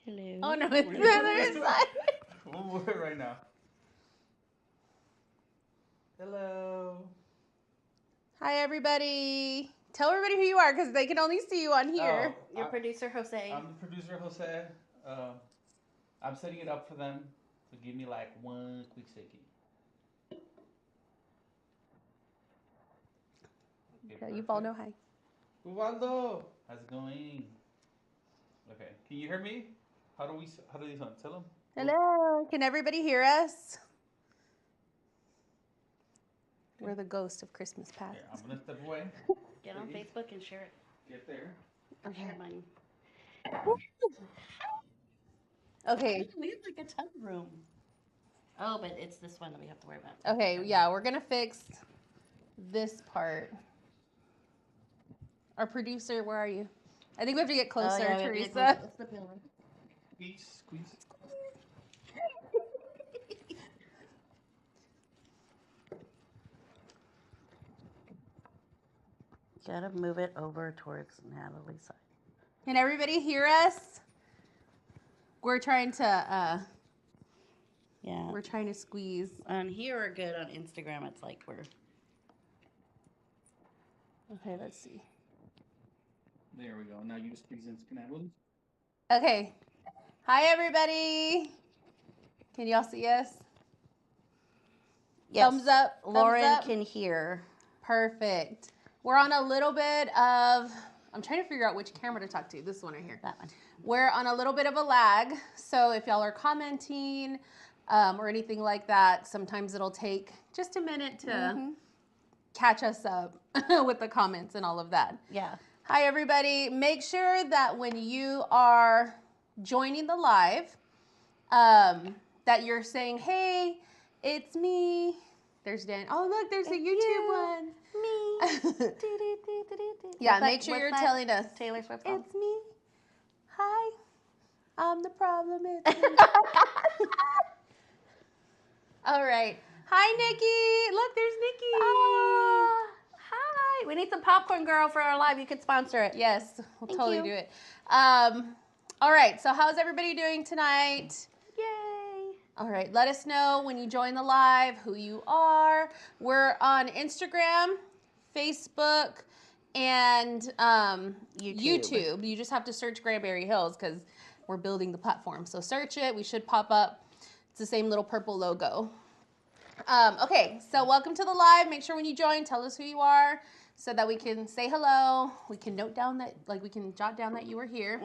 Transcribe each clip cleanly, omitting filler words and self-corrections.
Hello. Oh no, it's the other side. We'll move it right now. Hello. Hi everybody. Tell everybody who you are because they can only see you on here. Your producer, Jose. I'm the producer, Jose. I'm setting it up for them. So give me like 1 quick second. Okay, you all know hi. Ubaldo, how's it going? Okay, can you hear me? How do you sound? Tell them. Hello. Can everybody hear us? We're the ghost of Christmas past. Here, I'm gonna step away. Get on Facebook and share it. Get there. Okay. Share mine. Okay. We have like a ton of room. Oh, but it's this one that we have to worry about. Okay, yeah, we're gonna fix this part. Our producer, where are you? I think we have to get closer, Teresa. It's the pillar. Squeeze. Gotta move it over towards Natalie's side. Can everybody hear us? We're trying to Yeah. we're trying to squeeze. On here we're good. On Instagram, it's like we're. Okay, let's see. There we go. Now you squeeze in Skenaddle. Okay. Hi everybody. Can y'all see us? Yes. Thumbs up. Lauren thumbs up. can hear. Perfect. We're on a little bit of, I'm trying to figure out which camera to talk to. This one right here. That one. We're on a little bit of a lag. So if y'all are commenting or anything like that, sometimes it'll take just a minute to catch us up with the comments and all of that. Yeah. Hi, everybody. Make sure that when you are joining the live, that you're saying, hey, it's me. There's Dan. Oh, look, there's a YouTube one. Me. Yeah, make sure you're telling us. Taylor Swift song? It's me. Hi. I'm the problem. It's me. All right. Hi, Nikki. Look, there's Nikki. Hi. We need some popcorn, girl, for our live. You could sponsor it. Yes, we'll Thank totally you. do it. All right. So how's everybody doing tonight? Yay. All right. Let us know when you join the live who you are. We're on Instagram, Facebook, and YouTube. You just have to search Granberry Hills because we're building the platform. So search it. We should pop up. It's the same little purple logo. Okay, so welcome to the live. Make sure when you join, tell us who you are so that we can say hello. We can note down that, like, we can jot down that you were here.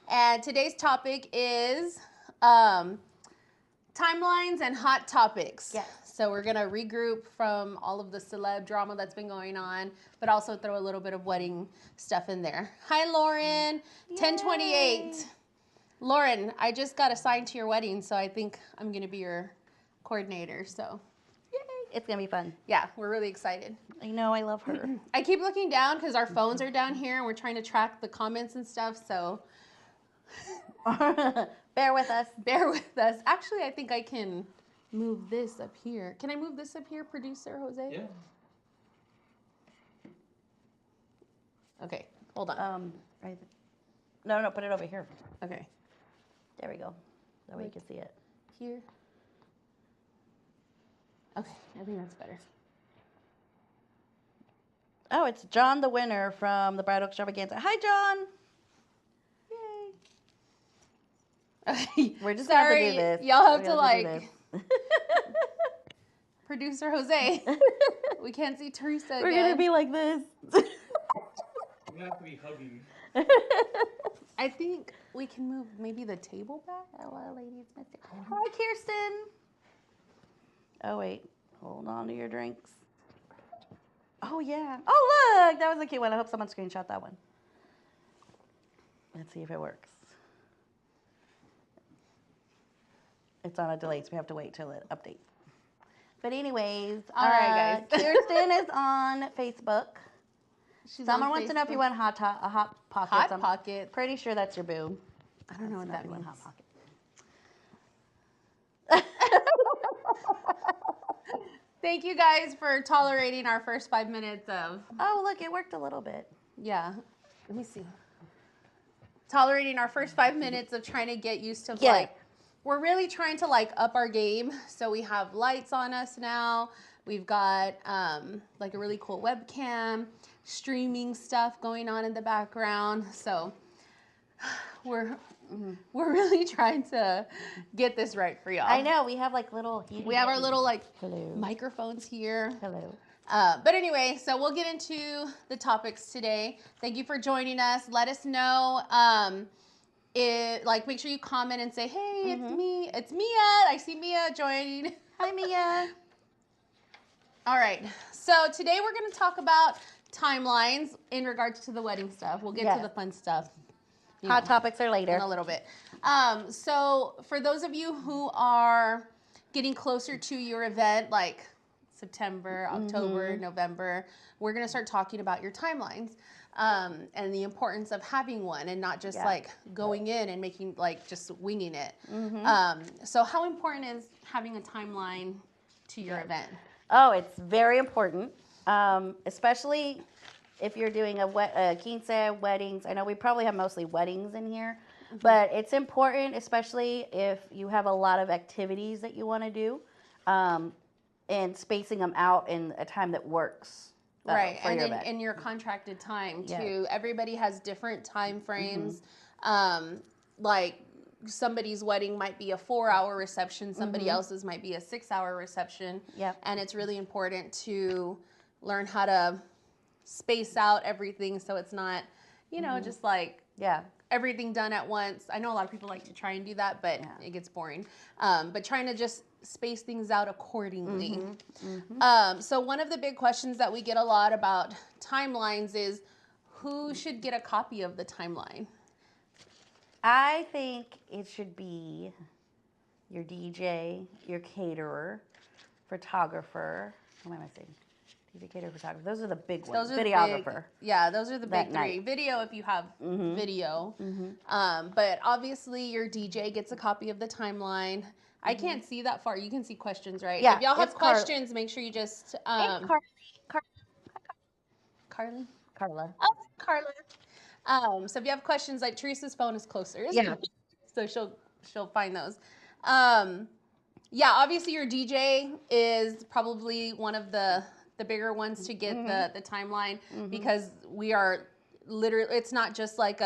And today's topic is timelines and hot topics. Yes. So we're going to regroup from all of the celeb drama that's been going on, but also throw a little bit of wedding stuff in there. Hi, Lauren. 1028. Lauren, I just got assigned to your wedding, so I think I'm going to be your coordinator. So, Yay. It's going to be fun. yeah, we're really excited. I know. I love her. I keep looking down because our phones are down here and we're trying to track the comments and stuff. So, Bear with us. bear with us. Actually, I think I can move this up here. Can I move this up here, producer Jose? Yeah. Okay, hold on. Right. No, put it over here. Okay, There we go. That way you can see it. here. Okay, I think that's better. Oh, it's John the winner from the Bridal Extravaganza. Hi, John. Okay. We're just going to have to Sorry, do this. y'all have We to do like this. producer Jose. We can't see Teresa We're again. going to be like this. We have to be hugging. I think we can move maybe the table back. Hello, ladies. Hi, Kirsten. Oh, wait. Hold on to your drinks. Oh, yeah. Oh, look. That was a cute one. I hope someone screenshot that one. Let's see if it works. It's on a delay, so we have to wait till it updates. But anyways, All right, guys. Kirsten is on Facebook. She's Someone on wants to know if you Facebook. want a hot pocket. Hot I'm pocket. pretty sure that's your boo. I don't know what that If you want means. hot pocket. Thank you guys for tolerating our first 5 minutes of. Oh, look, it worked a little bit. Yeah. Let me see. tolerating our first 5 minutes of trying to get used to Yeah. like, we're really trying to like up our game. So we have lights on us now. We've got like a really cool webcam, streaming stuff going on in the background. So we're really trying to get this right for y'all. I know, we have like little... We have our little like Hello. microphones here. Hello. But anyway, so we'll get into the topics today. Thank you for joining us. Let us know. Make sure you comment and say, hey, it's me. It's Mia. I see Mia joining. Hi, Mia. All right. So today we're going to talk about timelines in regards to the wedding stuff. We'll get to the fun stuff. Hot topics are later. In a little bit. So for those of you who are getting closer to your event, like September, October, November, we're going to start talking about your timelines and the importance of having one and not just like going in and making like just winging it. So how important is having a timeline to your event? Oh, it's very important, especially if you're doing a quince, weddings. I know we probably have mostly weddings in here, but it's important, especially if you have a lot of activities that you want to do, and spacing them out in a time that works. Right, for and your event. in your contracted time too. Yes. Everybody has different time frames. Like somebody's wedding might be a 4-hour reception, somebody else's might be a 6-hour reception. Yep. And it's really important to learn how to space out everything so it's not, you know, just like everything done at once. I know a lot of people like to try and do that, but it gets boring. But trying to just space things out accordingly. So one of the big questions that we get a lot about timelines is who should get a copy of the timeline? I think it should be your DJ, your caterer, photographer. What am I saying? DJ, caterer, photographer. Those are the big ones. Those are Videographer. those are the big three. Video if you have video. But obviously your DJ gets a copy of the timeline. I can't see that far. You can see questions, right? Yeah, If y'all have it's questions, make sure you just Carly. Carly? Carla. Oh, Carla. So if you have questions, like Teresa's phone is closer. Yeah. So she'll find those. Yeah, obviously your DJ is probably one of the bigger ones to get the timeline because we are literally, it's not just like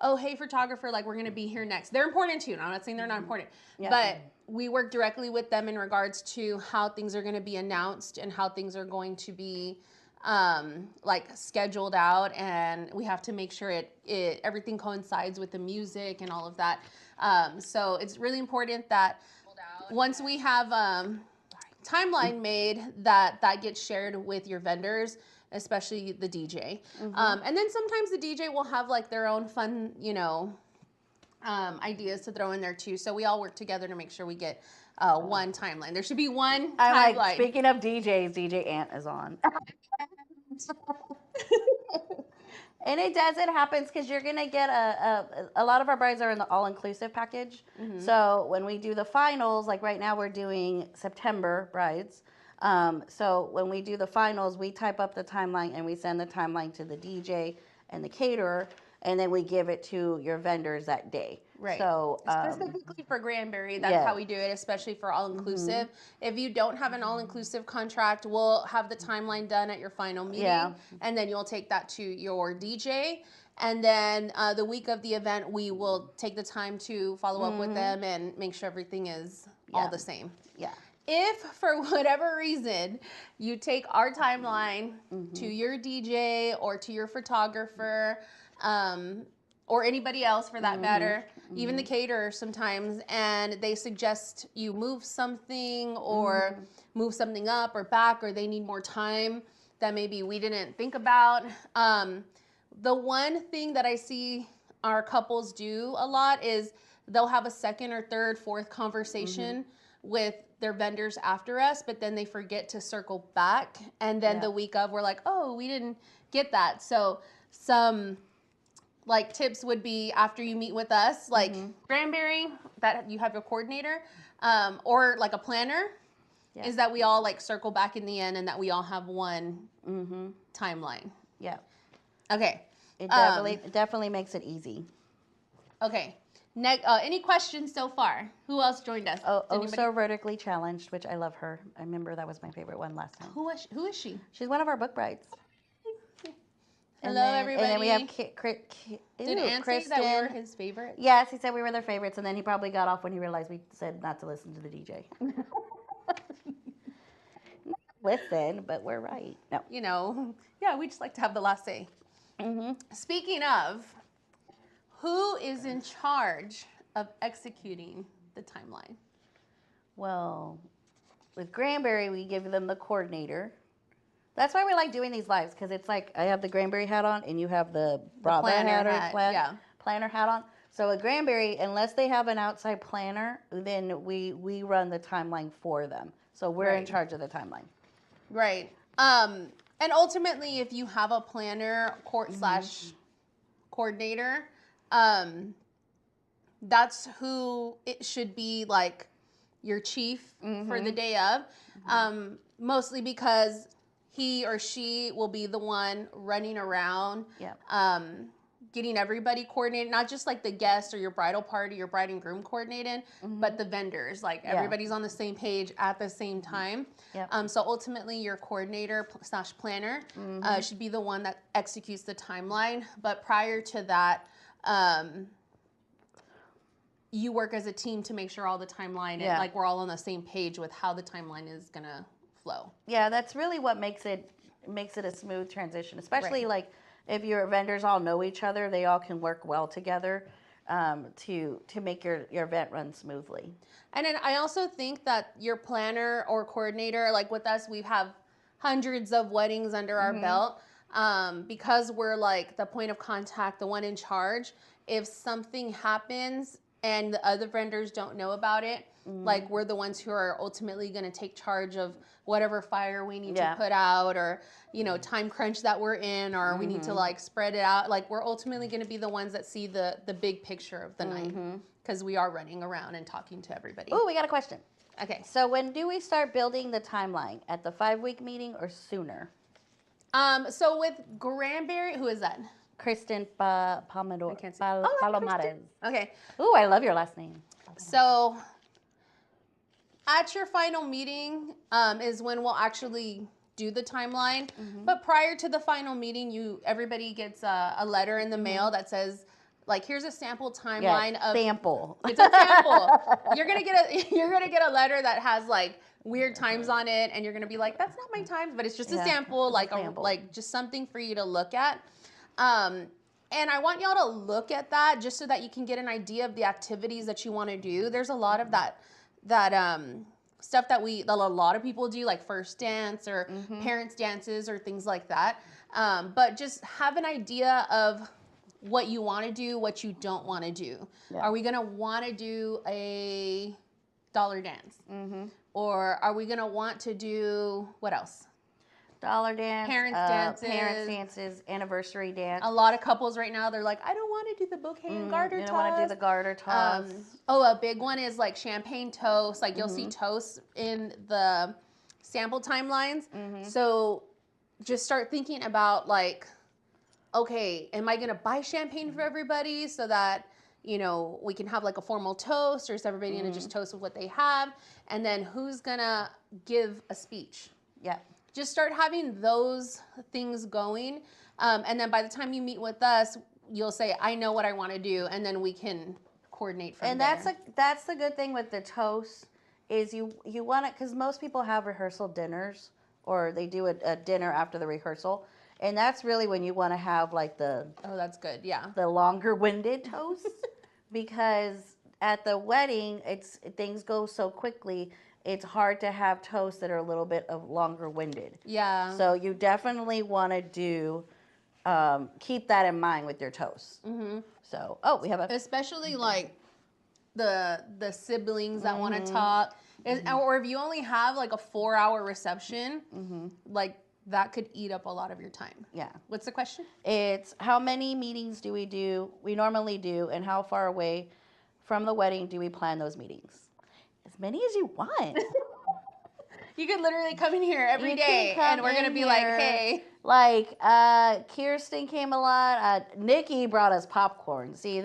oh, hey, photographer, like we're going to be here next. They're important too. I'm not saying they're not important, but we work directly with them in regards to how things are going to be announced and how things are going to be like scheduled out, and we have to make sure everything coincides with the music and all of that. So it's really important that once we have timeline made, that gets shared with your vendors, especially the DJ. And then sometimes the DJ will have like their own fun, you know, ideas to throw in there too. So we all work together to make sure we get one timeline. There should be one timeline. Like, speaking of DJs, DJ Ant is on. And it happens because you're going to get a lot of our brides are in the all-inclusive package. So when we do the finals, like right now we're doing September brides. So when we do the finals, we type up the timeline and we send the timeline to the DJ and the caterer, and then we give it to your vendors that day. Right. So specifically for Granberry, that's how we do it, especially for all-inclusive. If you don't have an all-inclusive contract, we'll have the timeline done at your final meeting, and then you'll take that to your DJ. And then the week of the event, we will take the time to follow up with them and make sure everything is all the same. Yeah. If for whatever reason you take our timeline to your DJ or to your photographer, or anybody else for that matter, even the caterer sometimes, and they suggest you move something or move something up or back, or they need more time that maybe we didn't think about. The one thing that I see our couples do a lot is they'll have a second or third, fourth conversation with their vendors after us, but then they forget to circle back. And then the week of, we're like, oh, we didn't get that. So some like tips would be after you meet with us, like Granberry, that you have your coordinator, or like a planner, is that we all like circle back in the end and that we all have one timeline. Yeah. Okay. It definitely makes it easy. Okay. Any questions so far? Who else joined us? Oh, Anybody? so vertically challenged, which I love her. I remember that was my favorite one last time. Who is she? She's one of our book brides. Hello, everybody. And then we have Did Ann say that we were his favorite? Yes, he said we were their favorites, and then he probably got off when he realized we said not to listen to the DJ. Listen, but we're right. No. You know, yeah, we just like to have the last say. Mm-hmm. Speaking of, who is in charge of executing the timeline? Well, with Granberry, we give them the coordinator. That's why we like doing these lives, because it's like I have the Granberry hat on, and you have the planner hat on. So with Granberry, unless they have an outside planner, then we run the timeline for them. So we're in charge of the timeline. Right. And ultimately, if you have a planner slash coordinator, that's who it should be, like your chief for the day of. Mostly because he or she will be the one running around, getting everybody coordinated, not just like the guest or your bridal party, your bride and groom coordinated, but the vendors, like everybody's on the same page at the same time. So ultimately your coordinator slash planner should be the one that executes the timeline. But prior to that, you work as a team to make sure all the timeline, and like we're all on the same page with how the timeline is gonna flow. Yeah, that's really what makes it a smooth transition, especially like if your vendors all know each other, they all can work well together to make your event run smoothly. And then I also think that your planner or coordinator, like with us, we have hundreds of weddings under our belt, because we're like the point of contact, the one in charge. If something happens and the other vendors don't know about it, like we're the ones who are ultimately going to take charge of whatever fire we need to put out, or time crunch that we're in, or we need to like spread it out. Like we're ultimately going to be the ones that see the big picture of the night, because we are running around and talking to everybody. Oh, we got a question. Okay. So when do we start building the timeline? At the 5-week meeting or sooner? So with Granberry, who is that? Kristen Palomares. Okay. Ooh, I love your last name. So at your final meeting is when we'll actually do the timeline. But prior to the final meeting, everybody gets a letter in the mail that says, like, here's a sample timeline of sample. It's a sample. You're gonna get a letter that has like weird times on it, and you're gonna be like, that's not my times, but it's just a sample, like just something for you to look at. And I want y'all to look at that just so that you can get an idea of the activities that you want to do. There's a lot of that stuff that a lot of people do, like first dance or parents' dances or things like that. But just have an idea of what you want to do, what you don't want to do. Are we going to want to do a dollar dance? Or are we going to want to do, what else? Dollar dance, parents dances, anniversary dance. A lot of couples right now, they're like, I don't want to do the bouquet and garter toss. You don't want to do the garter toss. A big one is like champagne toast. Like you'll see toasts in the sample timelines. So just start thinking about like, okay, am I gonna buy champagne for everybody so that we can have like a formal toast, or is everybody gonna just toast with what they have? And then who's gonna give a speech? Just start having those things going. And then by the time you meet with us, you'll say, I know what I want to do. And then we can coordinate from there. And that's the good thing with the toast is you want it, because most people have rehearsal dinners, or they do a dinner after the rehearsal. And that's really when you want to have like the that's good, the longer winded toast, because at the wedding things go so quickly. It's hard to have toasts that are a little bit of longer winded. So you definitely want to do keep that in mind with your toasts. So we have especially like the siblings that want to talk, or if you only have like a 4-hour reception, like that could eat up a lot of your time. What's the question? It's how many meetings do we normally do, and how far away from the wedding do we plan those meetings? As many as you want. You could literally come in here every day, and we're going to be like, hey. Like, Kirsten came a lot. Nikki brought us popcorn. See,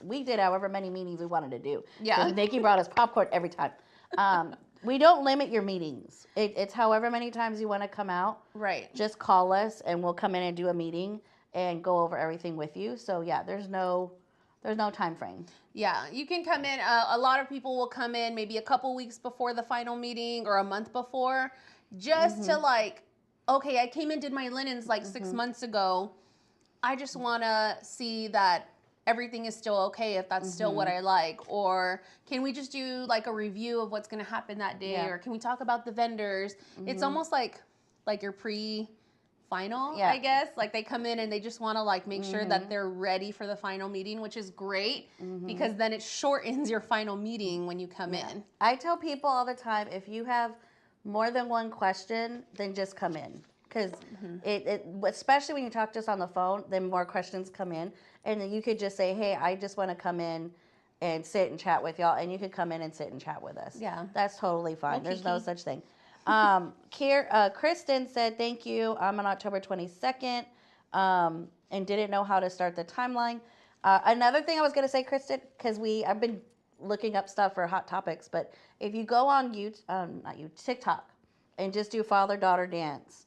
we did however many meetings we wanted to do. Yeah. Nikki brought us popcorn every time. We don't limit your meetings. It's however many times you want to come out. Right. Just call us and we'll come in and do a meeting and go over everything with you. So yeah, there's no time frame. Yeah, you can come in. A lot of people will come in maybe a couple weeks before the final meeting or a month before, just to like, okay, I came and did my linens like 6 months ago. I just want to see that everything is still okay, if that's still what I like. Or can we just do like a review of what's going to happen that day? Or can we talk about the vendors? It's almost like your final, I guess. Like they come in and they just want to like make sure that they're ready for the final meeting, which is great because then it shortens your final meeting when you come in. I tell people all the time, if you have more than one question, then just come in. Because especially when you talk to us on the phone, then more questions come in. And then you could just say, hey, I just want to come in and sit and chat with y'all. And you could come in and sit and chat with us. Yeah. That's totally fine. There's no Kiki. such thing. Kristen said, thank you. I'm on October 22nd and didn't know how to start the timeline. Another thing I was going to say, Kristen, because I've been looking up stuff for Hot Topics, but if you go on TikTok and just do father-daughter dance,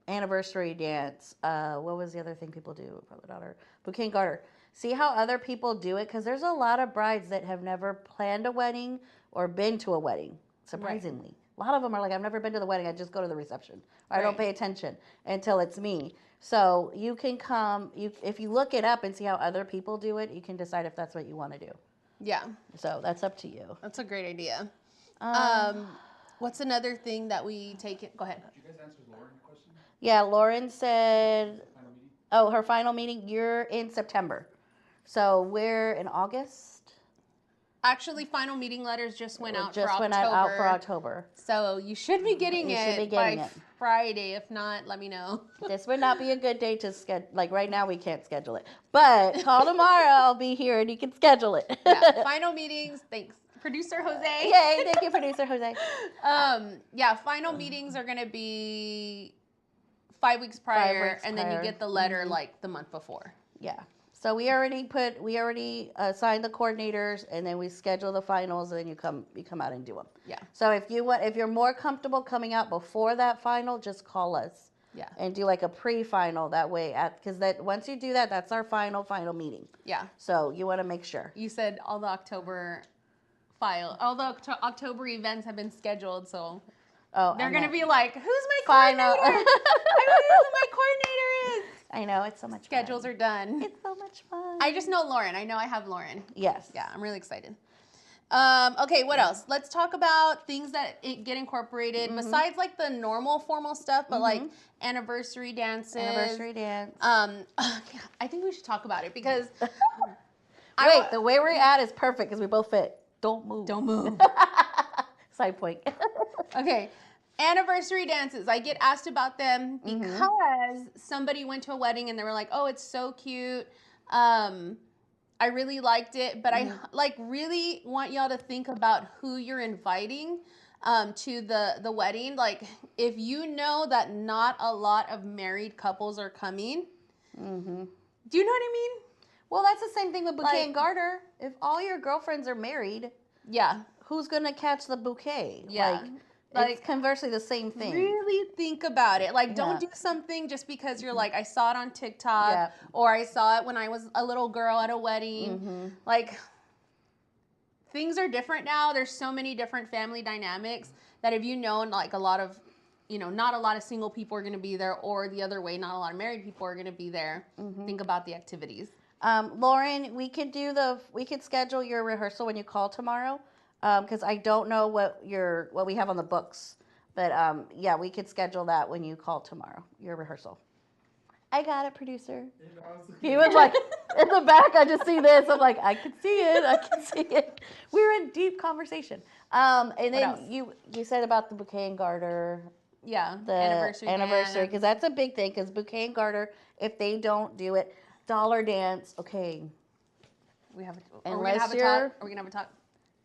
anniversary dance, what was the other thing people do? Father-daughter, bouquet and garter. See how other people do it? Because there's a lot of brides that have never planned a wedding or been to a wedding, surprisingly. Right. A lot of them are like, I've never been to the wedding. I just go to the reception. Or I don't pay attention until it's me. So you can come, if you look it up and see how other people do it, you can decide if that's what you want to do. Yeah. So that's up to you. That's a great idea. What's another thing that we take it? Go ahead. Did you guys answer Lauren's question? Yeah, Lauren said, her final meeting, you're in September. So we're in August. Actually, final meeting letters just went out for October. Went out for October. So you should be getting it by Friday. If not, let me know. This would not be a good day to schedule. Like right now, we can't schedule it. But call tomorrow. I'll be here and you can schedule it. Yeah, final meetings. Thanks. Producer Jose. Yay, thank you, Producer Jose. Yeah, final meetings are going to be 5 weeks prior, and then you get the letter like the month before. Yeah. So we already assigned the coordinators, and then we schedule the finals, and then you come out and do them. Yeah. So if you're more comfortable coming out before that final, just call us. Yeah. And do like a pre-final that way, because once you do that, that's our final meeting. Yeah. So you want to make sure. You said all the October events have been scheduled, so they're gonna be like, "Who's my coordinator? I want to know who my coordinator is." I know, it's so much Schedules fun. are done. It's so much fun. I just know Lauren. I know I have Lauren. Yes. Yeah, I'm really excited. Okay, what else? Let's talk about things that get incorporated besides like the normal formal stuff, but like anniversary dances. Anniversary dance. I think we should talk about it because the way we're at is perfect because we both fit. Don't move. Don't move. Side point. Okay. Anniversary dances. I get asked about them because somebody went to a wedding and they were like, "Oh, it's so cute. I really liked it, but I really want y'all to think about who you're inviting to the wedding. Like, if you know that not a lot of married couples are coming, do you know what I mean? Well, that's the same thing with bouquet and garter. If all your girlfriends are married, who's gonna catch the bouquet? Yeah. Like, it's conversely the same thing. Really think about it. Like, don't do something just because you're like, I saw it on TikTok or I saw it when I was a little girl at a wedding. Like, things are different now. There's so many different family dynamics that if you know, like a lot of, not a lot of single people are going to be there, or the other way, not a lot of married people are going to be there. Think about the activities. Lauren, we could schedule your rehearsal when you call tomorrow. Because I don't know what we have on the books, but we could schedule that when you call tomorrow, your rehearsal. I got it, producer. He was like, in the back, I just see this. I'm like, I can see it. We're in deep conversation. And then you said about the bouquet and garter. Yeah, the anniversary, because that's a big thing. Because bouquet and garter, if they don't do it, dollar dance. Okay. Are we gonna have a talk?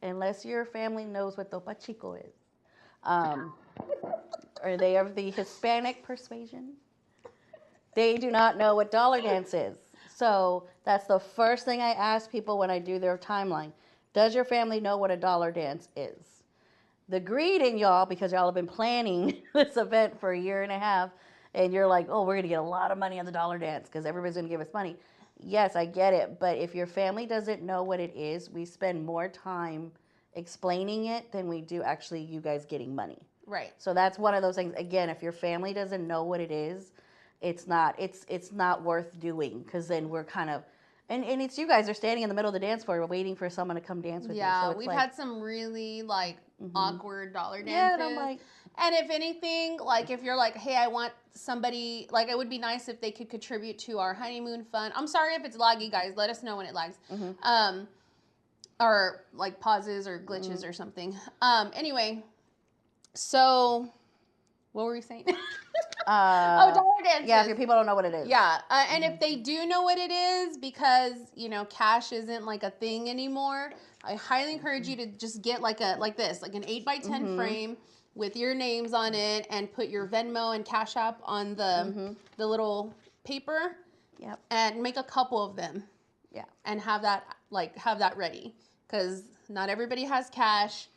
Unless your family knows what Topa Chico is. or they of the Hispanic persuasion, they do not know what dollar dance is. So that's the first thing I ask people when I do their timeline. Does your family know what a dollar dance is? The greed in y'all, because y'all have been planning this event for a year and a half, and you're like, oh, we're going to get a lot of money on the dollar dance because everybody's going to give us money. Yes, I get it. But if your family doesn't know what it is, we spend more time explaining it than we do actually you guys getting money. Right. So that's one of those things. Again, if your family doesn't know what it is, it's not worth doing, because then we're kind of, and it's you guys are standing in the middle of the dance floor waiting for someone to come dance with you. Yeah, So we've like, had some really like awkward dollar dances. yeah, and I'm like, and if anything, like if you're like, hey, I want somebody, like it would be nice if they could contribute to our honeymoon fund. I'm sorry if it's laggy, guys. Let us know when it lags. Or like pauses or glitches or something. Anyway, so what were we saying? Dollar dances. yeah, if your people don't know what it is. Yeah, and if they do know what it is, because cash isn't like a thing anymore, I highly encourage you to just get like an 8x10 frame with your names on it, and put your Venmo and Cash App on the little paper. Yep. And make a couple of them. Yeah. And have that ready, because not everybody has cash,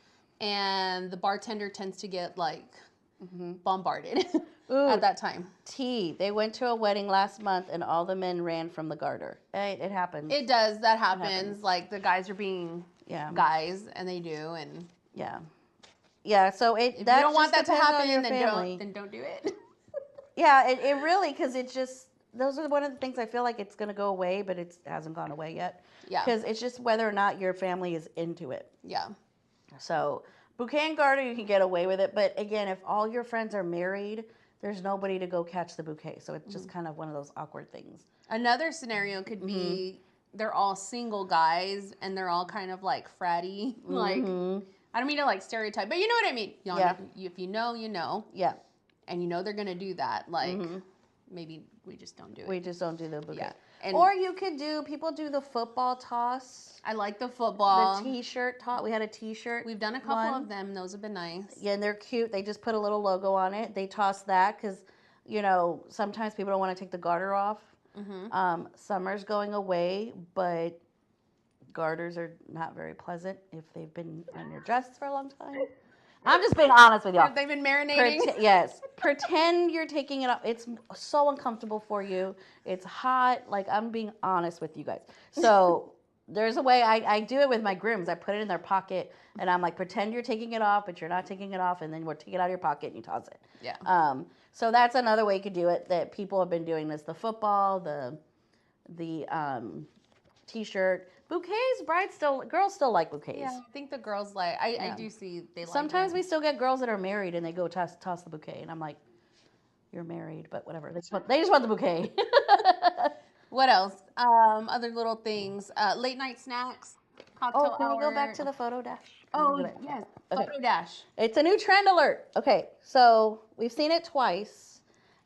and the bartender tends to get bombarded at that time. They went to a wedding last month and all the men ran from the garter. It happens. It does. That happens. Like the guys are being guys, and they do. And yeah. So if you don't want that to happen, then don't do it. Yeah, it really, because it's just, those are one of the things I feel like it's going to go away, but it hasn't gone away yet. Yeah. Because it's just whether or not your family is into it. Yeah. So bouquet and garter, you can get away with it. But again, if all your friends are married, there's nobody to go catch the bouquet. So it's just kind of one of those awkward things. Another scenario could be they're all single guys, and they're all kind of like fratty. Like, I don't mean to like stereotype, but you know what I mean. If you know, you know. Yeah. And they're going to do that. Like, maybe we just don't do it. We just don't do the bouquet. Yeah. And or people do the football toss. I like the football. The t-shirt toss. We had a t-shirt. We've done a couple of them. Those have been nice. Yeah, and they're cute. They just put a little logo on it. They toss that because, sometimes people don't want to take the garter off. Summer's going away, but garters are not very pleasant if they've been on your dress for a long time. I'm just being honest with y'all. They've been marinating. Yes. Pretend you're taking it off. It's so uncomfortable for you. It's hot. Like, I'm being honest with you guys. So there's a way I do it with my grooms. I put it in their pocket, and I'm like, pretend you're taking it off, but you're not taking it off, and then we'll take it out of your pocket and you toss it. Yeah. So that's another way you could do it that people have been doing this. The football, the t-shirt. Bouquets, girls still like bouquets. Yeah, I think the girls I do see they like Sometimes it. we still get girls that are married and they go toss the bouquet, and I'm like, you're married, but whatever. They just want the bouquet. What else? Other little things. Late night snacks. Cocktail can we go hour. back to the photo dash? Oh, yes. Okay. Photo dash. It's a new trend alert. Okay, so we've seen it twice,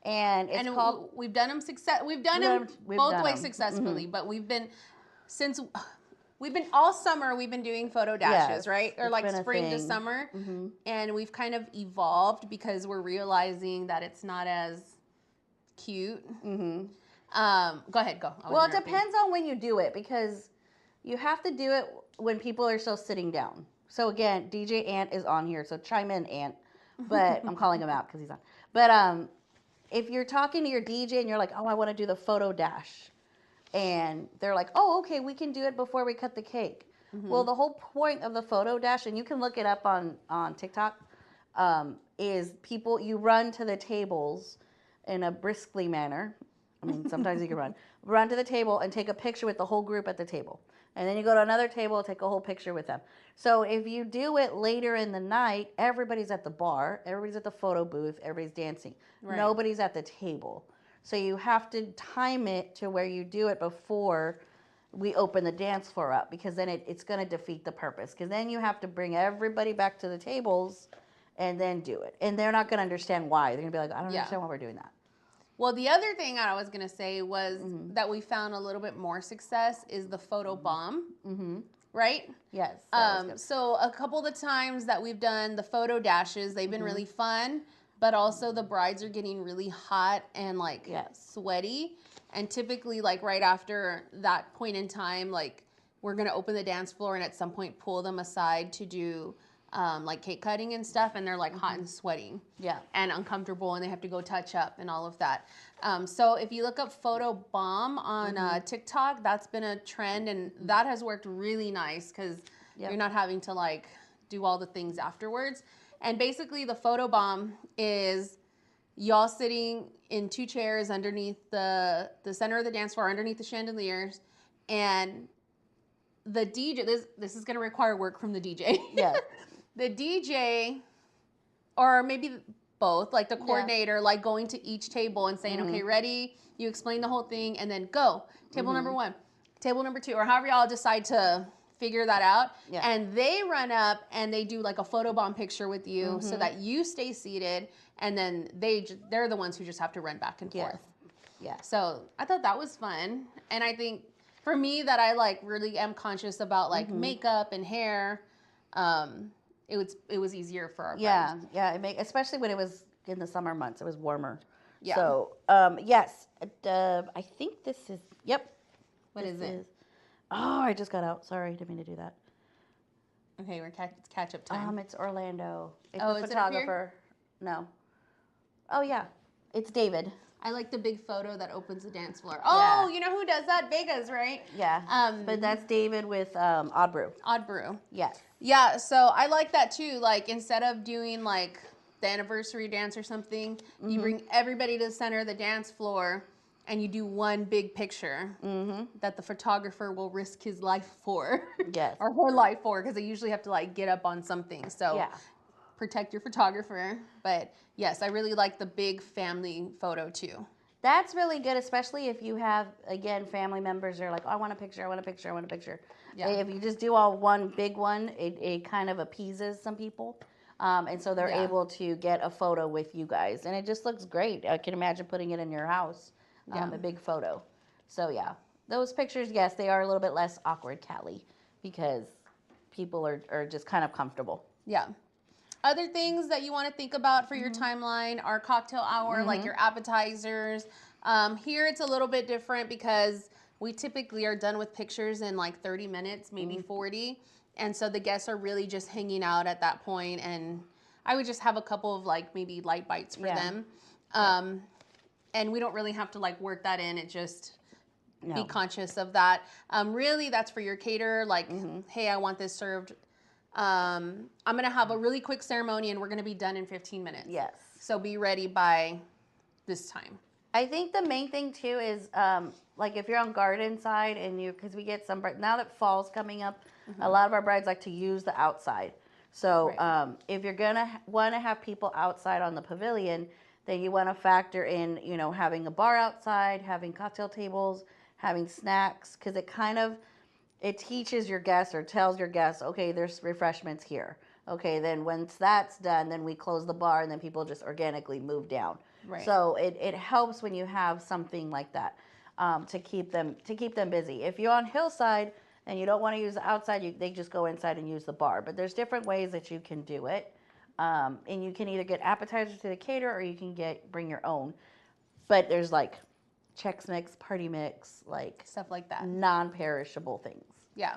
and it's called. We've done them both ways successfully, but we've been all summer. We've been doing photo dashes, right? Or like spring to summer, and we've kind of evolved because we're realizing that it's not as cute. Go ahead, go. Well, it depends on when you do it, because you have to do it when people are still sitting down. So again, DJ Ant is on here, so chime in, Ant. But I'm calling him out because he's on. But if you're talking to your DJ and you're like, oh, I want to do the photo dash, and they're like, oh, okay, we can do it before we cut the cake. Well, the whole point of the photo dash, and you can look it up on TikTok, is you run to the tables in a briskly manner. I mean, sometimes you can run to the table and take a picture with the whole group at the table. And then you go to another table, take a whole picture with them. So if you do it later in the night, everybody's at the bar, everybody's at the photo booth, everybody's dancing. Right. Nobody's at the table. So you have to time it to where you do it before we open the dance floor up, because then it's going to defeat the purpose. Because then you have to bring everybody back to the tables and then do it. And they're not going to understand why. They're going to be like, I don't understand why we're doing that. Well, the other thing I was going to say was that we found a little bit more success is the photo bomb, right? Yes. So a couple of the times that we've done the photo dashes, they've been really fun. but also the brides are getting really hot and like Yes. sweaty. And typically, like right after that point in time, like we're gonna open the dance floor and at some point pull them aside to do like cake cutting and stuff, and they're like hot and sweating, and uncomfortable, and they have to go touch up and all of that. So if you look up photo bomb on TikTok, that's been a trend, and that has worked really nice because you're not having to like do all the things afterwards. And basically, the photo bomb is y'all sitting in 2 chairs underneath the center of the dance floor, underneath the chandeliers, and the DJ. This is going to require work from the DJ. Yeah. The DJ, or maybe both, like the coordinator, like going to each table and saying, okay, ready? You explain the whole thing, and then go. Table number 1, table number 2, or however y'all decide to figure that out. Yeah. And they run up and they do like a photobomb picture with you so that you stay seated, and then they're the ones who just have to run back and forth. Yeah. So I thought that was fun. And I think for me that I like really am conscious about like makeup and hair, it was easier for our brides. Yeah. Especially when it was in the summer months, it was warmer. Yeah. So, yes, I think this is. Yep. What is it? Oh, I just got out. Sorry, didn't mean to do that. Okay, it's catch up time. It's Orlando. It's Oh, the is it up here? photographer. No. Oh yeah, it's David. I like the big photo that opens the dance floor. Oh, Yeah. you know who does that? Vegas, right? Yeah. But that's David with Odd Brew. Odd Brew. Yes. Yeah, so I like that too. Like instead of doing like the anniversary dance or something, you bring everybody to the center of the dance floor and you do one big picture that the photographer will risk his life for. Yes. Or her life for, because they usually have to like get up on something. So protect your photographer. But yes, I really like the big family photo too. That's really good, especially if you have, again, family members who are like, oh, I want a picture, I want a picture, I want a picture. Yeah. If you just do all one big one, it kind of appeases some people. And so they're able to get a photo with you guys. And it just looks great. I can imagine putting it in your house, a big photo. So, yeah, those pictures, yes, they are a little bit less awkward, Callie, because people are just kind of comfortable. Yeah. Other things that you want to think about for your timeline are cocktail hour, like your appetizers. Here it's a little bit different because we typically are done with pictures in like 30 minutes, maybe 40. And so the guests are really just hanging out at that point. And I would just have a couple of like maybe light bites for them. And we don't really have to like work that in. It just be conscious of that. Really, that's for your caterer. Like, hey, I want this served. I'm going to have a really quick ceremony and we're going to be done in 15 minutes. Yes. So be ready by this time. I think the main thing too is like if you're on garden side and because we get some, now that fall's coming up, a lot of our brides like to use the outside. So if you're going to want to have people outside on the pavilion, then you want to factor in, you know, having a bar outside, having cocktail tables, having snacks, because it teaches your guests or tells your guests, okay, there's refreshments here. Okay, then once that's done, then we close the bar and then people just organically move down. Right. So it helps when you have something like that to keep them busy. If you're on hillside and you don't want to use the outside, they just go inside and use the bar. But there's different ways that you can do it. And you can either get appetizers to the caterer or you can bring your own. But there's like Chex Mix, Party Mix, like Stuff like that. non-perishable things. Yeah.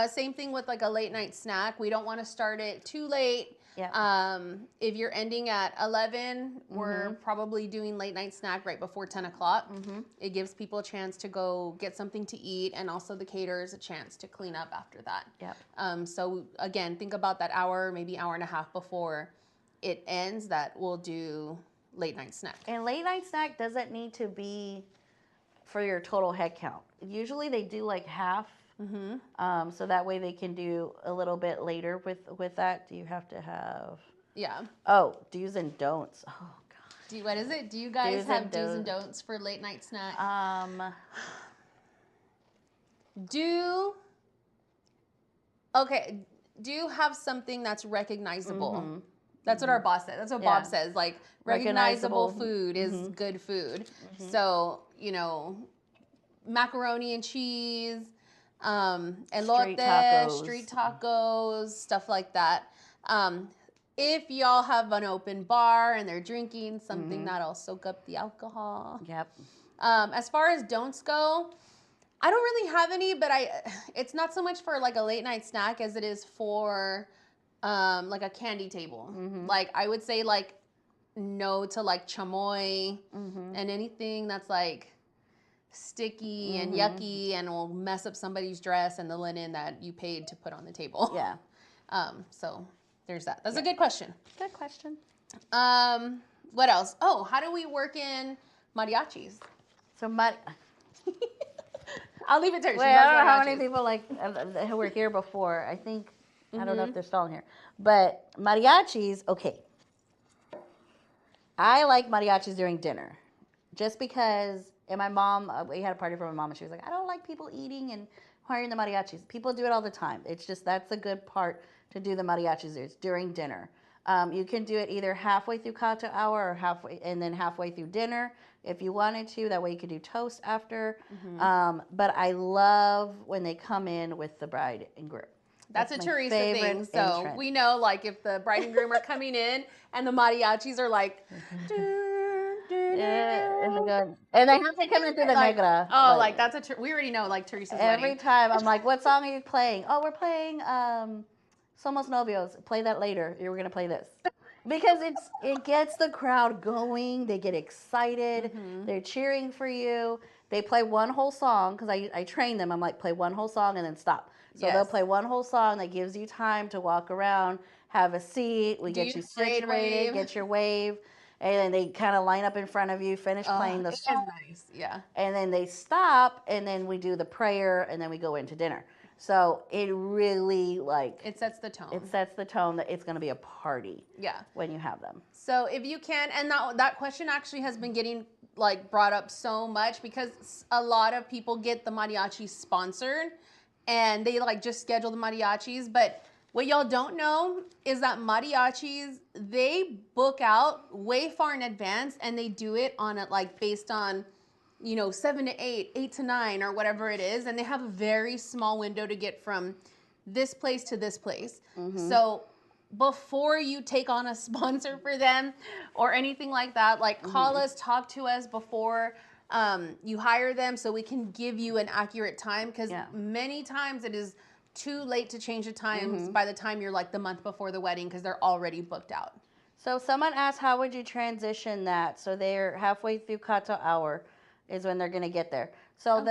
Same thing with like a late night snack. We don't want to start it too late. Yeah. If you're ending at 11, we're probably doing late night snack right before 10 o'clock. It gives people a chance to go get something to eat, and also the caterers a chance to clean up after that. Yep. So again, think about that hour, maybe hour and a half before it ends, that we'll do late night snack. And late night snack doesn't need to be for your total head count. Usually they do like half. So that way they can do a little bit later with that. Do you have to have? Yeah. Oh, do's and don'ts. Oh God. What is it? Do you guys have do's and don'ts for late night snack? Do have something that's recognizable. That's what our boss said. That's what Bob says. Like, recognizable food is good food. So, you know, macaroni and cheese, elote, street tacos, stuff like that. if y'all have an open bar and they're drinking something that'll soak up the alcohol. Yep. As far as don'ts go, I don't really have any, but it's not so much for like a late night snack as it is for like a candy table. Like I would say like no to like chamoy and anything that's like sticky and yucky and will mess up somebody's dress and the linen that you paid to put on the table. Yeah. So there's that. That's a good question. Good question. What else? Oh, how do we work in mariachis? So I'll leave it to her. She Wait, I don't loves know how many mariachis. people like who were here before. I think I don't know if they're still in here, but mariachis. Okay, I like mariachis during dinner, just because. And my mom, we had a party for my mom, and she was like, "I don't like people eating and hiring the mariachis. People do it all the time. It's just that's a good part to do the mariachis is during dinner. You can do it either halfway through cocktail hour or halfway through dinner if you wanted to. That way you could do toast after. But I love when they come in with the bride and groom. That's a my Teresa favorite thing. So entrance. we know, like, if the bride and groom are coming in and the mariachis are like, Yeah, and they have to come in through the negra. oh, like that's we already know, like Teresa's Every wedding. time I'm like, what song are you playing? Oh, we're playing Somos Novios. Play that later. You were gonna play this. Because it gets the crowd going. They get excited. They're cheering for you. They play one whole song because I train them. I'm like, play one whole song and then stop. So they'll play one whole song that gives you time to walk around, have a seat. We get you situated, get your wave, and then they kind of line up in front of you, finish playing the song. Nice, yeah. And then they stop, and then we do the prayer, and then we go into dinner. So it really it sets the tone. It sets the tone that it's going to be a party. Yeah. When you have them. So if you can, and that question actually has been getting like brought up so much because a lot of people get the mariachi sponsored, and they like just schedule the mariachis. But what y'all don't know is that mariachis, they book out way far in advance, and they do it on it like based on 7 to 8, 8 to 9, or whatever it is. And they have a very small window to get from this place to this place. So before you take on a sponsor for them or anything like that, like call us, talk to us before you hire them so we can give you an accurate time. Because many times it is too late to change the times by the time you're like the month before the wedding because they're already booked out. So someone asked, how would you transition that? So they're halfway through cocktail hour is when they're going to get there. So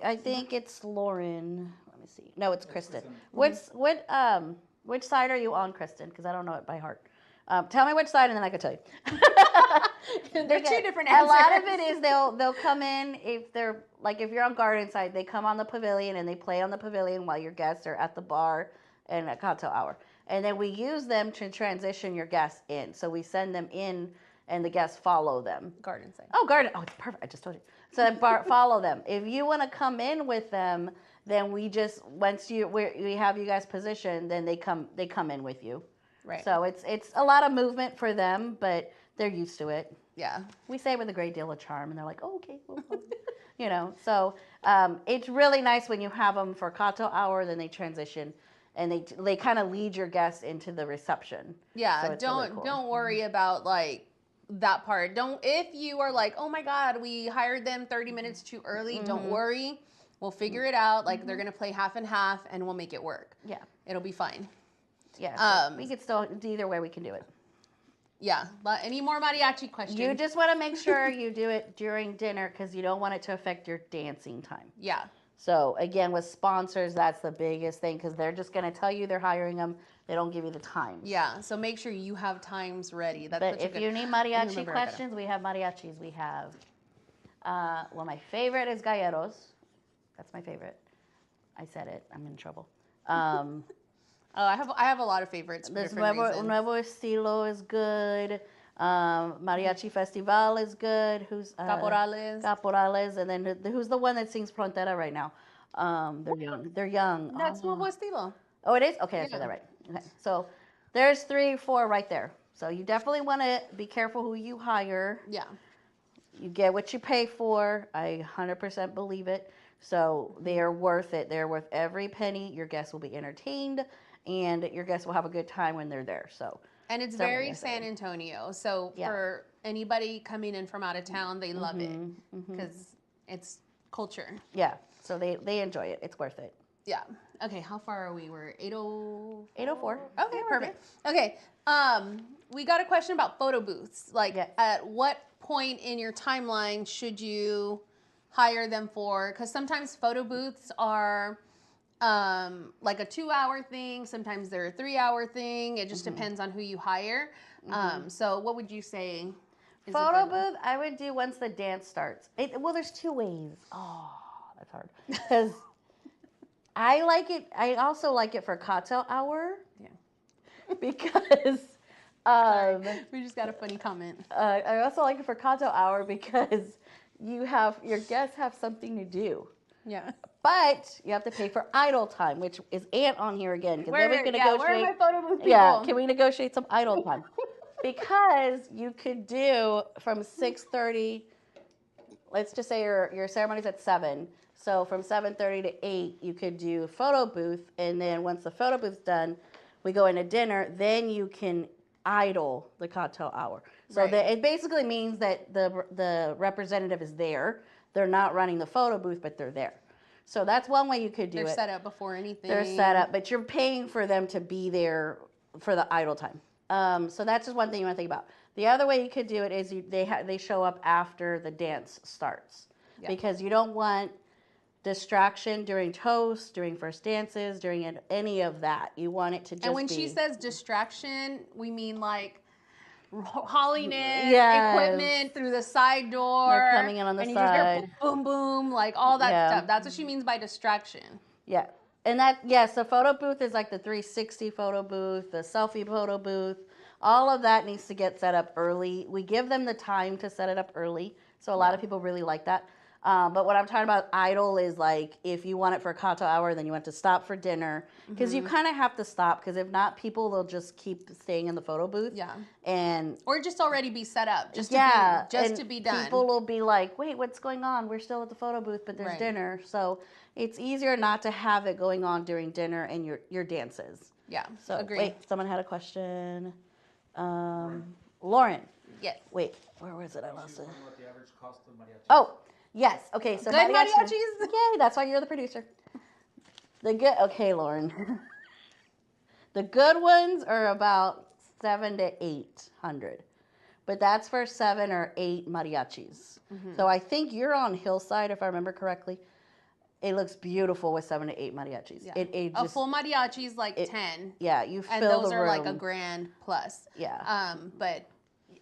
I think it's Lauren. Let me see. No, it's Kristen. Which side are you on, Kristen? Because I don't know it by heart. Tell me which side, and then I can tell you. They're two different answers. A lot of it is they'll come in if you're on garden side, they come on the pavilion and they play on the pavilion while your guests are at the bar and at cocktail hour. And then we use them to transition your guests in. So we send them in and the guests follow them. Garden side. Oh, garden. Oh, it's perfect. I just told you. So then follow them. If you want to come in with them, then we have you guys positioned, then they come in with you. Right. So it's a lot of movement for them, but they're used to it. Yeah. We say it with a great deal of charm, and they're like, oh, okay. Well, So it's really nice when you have them for cocktail hour, then they transition, and they kind of lead your guests into the reception. Yeah. So don't worry about like that part. If you are like, oh my God, we hired them 30 minutes too early, don't worry. We'll figure it out. Like they're going to play half and half, and we'll make it work. Yeah. It'll be fine. Yeah. So we could still, either way we can do it. Yeah. Any more mariachi questions? You just want to make sure you do it during dinner because you don't want it to affect your dancing time. Yeah. So again, with sponsors, that's the biggest thing because they're just going to tell you they're hiring them. They don't give you the times. Yeah. So make sure you have times ready. But if you need mariachi questions, we have mariachis. We have, my favorite is galleros. That's my favorite. I said it. I'm in trouble. I have a lot of favorites for different reasons. Nuevo Estilo is good. Mariachi Festival is good. Who's Caporales, and then who's the one that sings Frontera right now? They're young. That's Nuevo Estilo. Oh, it is? Okay, I said that right. Okay, so there's 3, 4 right there. So you definitely want to be careful who you hire. Yeah. You get what you pay for. I 100% believe it. So they are worth it. They're worth every penny. Your guests will be entertained, and your guests will have a good time when they're there. So And it's So many very are San saying. Antonio. So Yeah. for anybody coming in from out of town, they love it because it's culture. Yeah, so they enjoy it. It's worth it. Yeah. Okay, how far are we? We're 8:04. 8:04. Okay, Yeah, we're perfect. Okay. We got a question about photo booths. Like, Yes. at what point in your timeline should you hire them for? Because sometimes photo booths are like a 2-hour thing. Sometimes they're a 3-hour thing. It just depends on who you hire. So what would you say? Is a Photo good one? booth, I would do once the dance starts. Well, there's two ways. Oh, that's hard. Because I like it. I also like it for cocktail hour. Yeah. Because We just got a funny comment. I also like it for cocktail hour because your guests have something to do. Yeah. But you have to pay for idle time, which is Ant on here again. Because then we can where are negotiate. my photo booth people? Yeah, can we negotiate some idle time? Because you could do from 6:30. Let's just say your ceremony's at 7. So from 7:30 to 8, you could do photo booth, and then once the photo booth's done, we go into dinner. Then you can idle the cocktail hour. So Right. it basically means that the representative is there. They're not running the photo booth, but they're there. So that's one way you could do They're it. set up before anything. They're set up, but you're paying for them to be there for the idle time. So that's just one thing you want to think about. The other way you could do it is they show up after the dance starts, Yeah. because you don't want distraction during toast, during first dances, during any of that. You want it to just And when be. she says distraction, we mean like hauling in Yes. equipment through the side door. They're coming in on the and you just hear side. boom, boom, boom, like all that Yeah. stuff. That's what she means by distraction. Yeah. And that, yes, the photo booth is like the 360 photo booth, the selfie photo booth. All of that needs to get set up early. We give them the time to set it up early. So a lot of people really like that. But what I'm talking about idle is like if you want it for a cocktail hour, then you want to stop for dinner. Because you kind of have to stop, because if not, people will just keep staying in the photo booth. Yeah. And Or just already be set up, just yeah, to be done. People will be like, wait, what's going on? We're still at the photo booth, but there's Right. dinner. So it's easier not to have it going on during dinner and your dances. Yeah. So agree. wait, someone had a question. Lauren. Yes. Wait, where was it? I lost it. What the average cost of mariachi? Oh, yes. Okay, so Good mariachis? Yay, that's why you're the producer. Okay, Lauren. The good ones are about 700 to 800, but that's for 7 or 8 mariachis. So I think you're on Hillside, if I remember correctly. It looks beautiful with 7 to 8 mariachis. Yeah. It A just, full mariachi is like 10. yeah, you And fill those the are room. like a grand plus. Yeah. But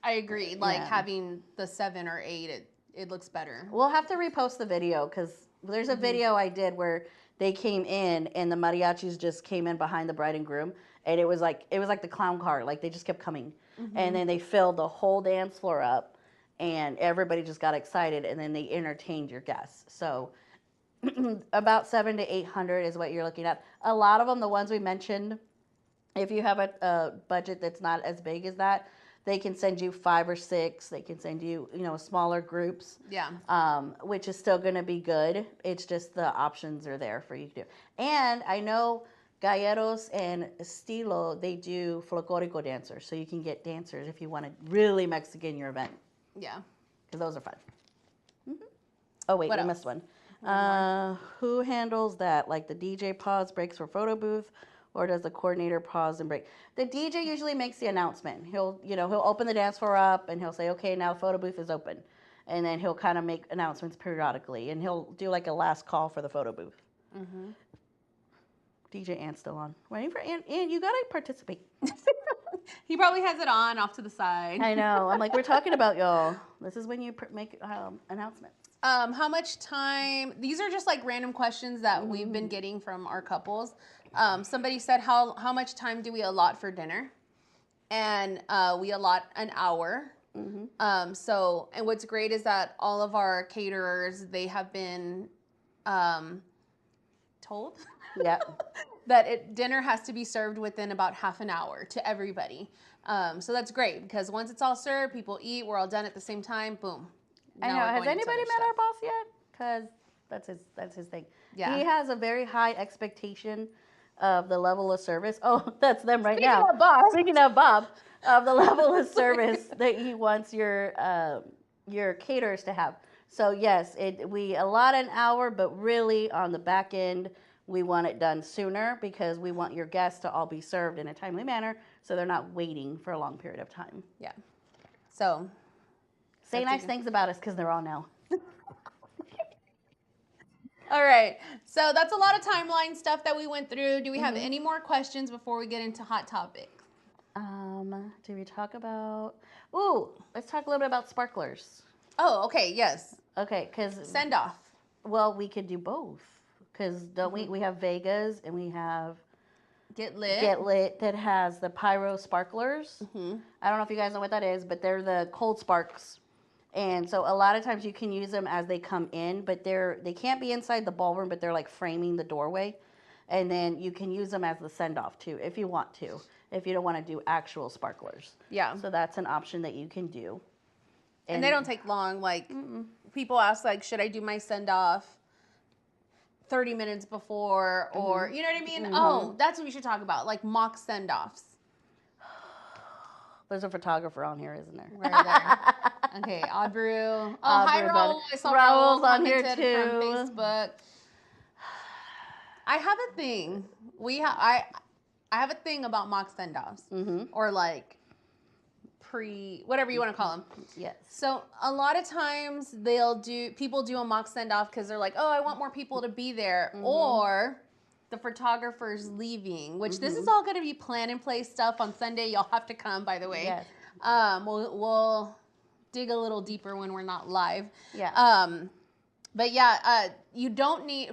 I agree. Like Yeah. having the 7 or 8, it looks better. We'll have to repost the video because there's a video I did where they came in and the mariachis just came in behind the bride and groom, and it was like the clown car. Like they just kept coming, and then they filled the whole dance floor up, and everybody just got excited, and then they entertained your guests. So about 700 to 800 is what you're looking at. A lot of them, the ones we mentioned, if you have a budget that's not as big as that, they can send you 5 or 6. They can send you, smaller groups. Yeah. Which is still going to be good. It's just the options are there for you to do. And I know Galleros and Estilo, they do folklorico dancers, so you can get dancers if you want to really Mexican your event, Yeah. because those are fun. Oh wait, What we else? missed one. Who handles that? Like the DJ pause breaks for photo booth, or does the coordinator pause and break? The DJ usually makes the announcement. He'll open the dance floor up and he'll say, okay, now the photo booth is open. And then he'll kind of make announcements periodically, and he'll do like a last call for the photo booth. DJ Ant's still on. Waiting for Ant. Ant, you gotta participate. He probably has it on off to the side. I know. I'm like, we're talking about y'all. This is when you make announcements. How much time? These are just like random questions that we've been getting from our couples. Somebody said, how much time do we allot for dinner? And we allot an hour. So, and what's great is that all of our caterers, they have been told Yeah. that dinner has to be served within about half an hour to everybody. So that's great, because once it's all served, people eat, we're all done at the same time, boom. I Now know. we're Has going into anybody other met stuff. our boss yet? Because that's his thing. Yeah. He has a very high expectation of the level of service. Oh, that's them right Speaking now. of Bob. Speaking of Bob, of the level of service that he wants your caterers to have. So yes, we allot an hour, but really on the back end, we want it done sooner because we want your guests to all be served in a timely manner, so they're not waiting for a long period of time. Yeah. So. Say nice things about us because they're all now. All right. So that's a lot of timeline stuff that we went through. Do we have any more questions before we get into hot topics? Do we talk about? Ooh, let's talk a little bit about sparklers. Oh, okay. Yes. Okay, because Send off. well, we could do both. Because don't we have Vegas and we have Get lit. Get Lit that has the pyro sparklers. I don't know if you guys know what that is, but they're the cold sparks. And so a lot of times you can use them as they come in, but they can't be inside the ballroom, but they're like framing the doorway. And then you can use them as the send-off too, if you want to, if you don't want to do actual sparklers. Yeah. So that's an option that you can do. And they don't take long. Like, people ask, like, should I do my send-off 30 minutes before? Or, you know what I mean? Oh, that's what we should talk about. Like, mock send-offs. There's a photographer on here, isn't there? Right there. Okay, Audrey. Oh, hi, Audrey's Raul. I saw Raul's Raul on here commented too. from Facebook. I have a thing. I have a thing about mock send-offs. Or like whatever you want to call them. Yes. So a lot of times people do a mock send-off because they're like, oh, I want more people to be there. Or the photographer's leaving, which this is all going to be plan and play stuff on Sunday. Y'all have to come, by the way. Yes. We'll dig a little deeper when we're not live. Yeah. But yeah,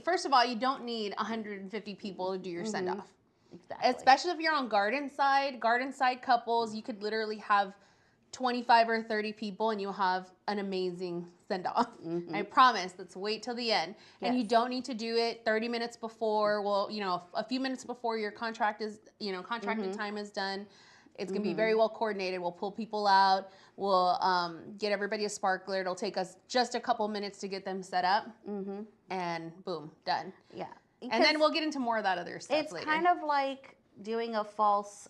first of all, you don't need 150 people to do your send-off. Exactly. Especially if you're on garden side couples, you could literally have 25 or 30 people and you'll have an amazing send-off. I promise. Let's wait till the end. Yes. And you don't need to do it 30 minutes before. Well, a few minutes before your contracted time is done. It's going to be very well coordinated. We'll pull people out. We'll get everybody a sparkler. It'll take us just a couple minutes to get them set up. And boom, done. Yeah. And then we'll get into more of that other stuff It's later. kind of like doing a false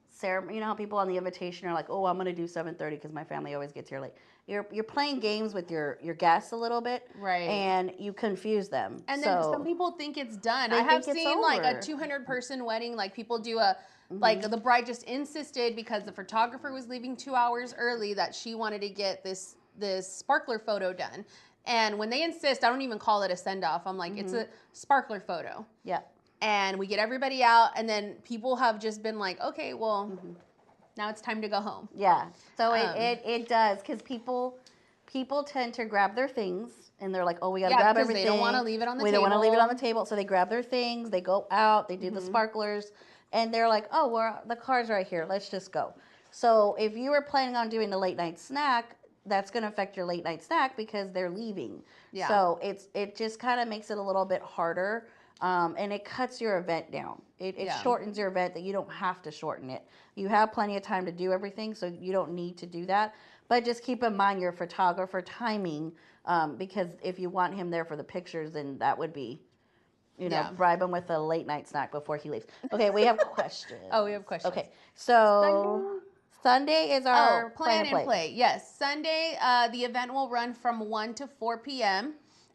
ceremony. You know how people on the invitation are like, oh, I'm going to do 7:30 because my family always gets here late. You're playing games with your guests a little bit. Right. And you confuse them. And then some people think it's done. They I have think it's seen like a over. 200-person wedding. Like people do like the bride just insisted because the photographer was leaving 2 hours early that she wanted to get this sparkler photo done. And when they insist, I don't even call it a send-off. I'm like, it's a sparkler photo. Yeah. And we get everybody out, and then people have just been like, okay, well, now it's time to go home. Yeah. So it does, because people tend to grab their things, and they're like, oh, we got to grab because everything. they don't want to leave it on the We table. don't want to leave it on the table. So they grab their things, they go out, they do the sparklers, and they're like, oh, the car's right here. Let's just go. So if you were planning on doing a late night snack, that's going to affect your late night snack because they're leaving. Yeah. So it just kind of makes it a little bit harder, and it cuts your event down. It shortens your event that you don't have to shorten it. You have plenty of time to do everything, so you don't need to do that. But just keep in mind your photographer timing, because if you want him there for the pictures, then that would be, bribe him with a late night snack before he leaves. Okay, we have questions. Oh, we have questions. Okay, so Sunday is our plan and play. Yes, Sunday, the event will run from 1 to 4 p.m.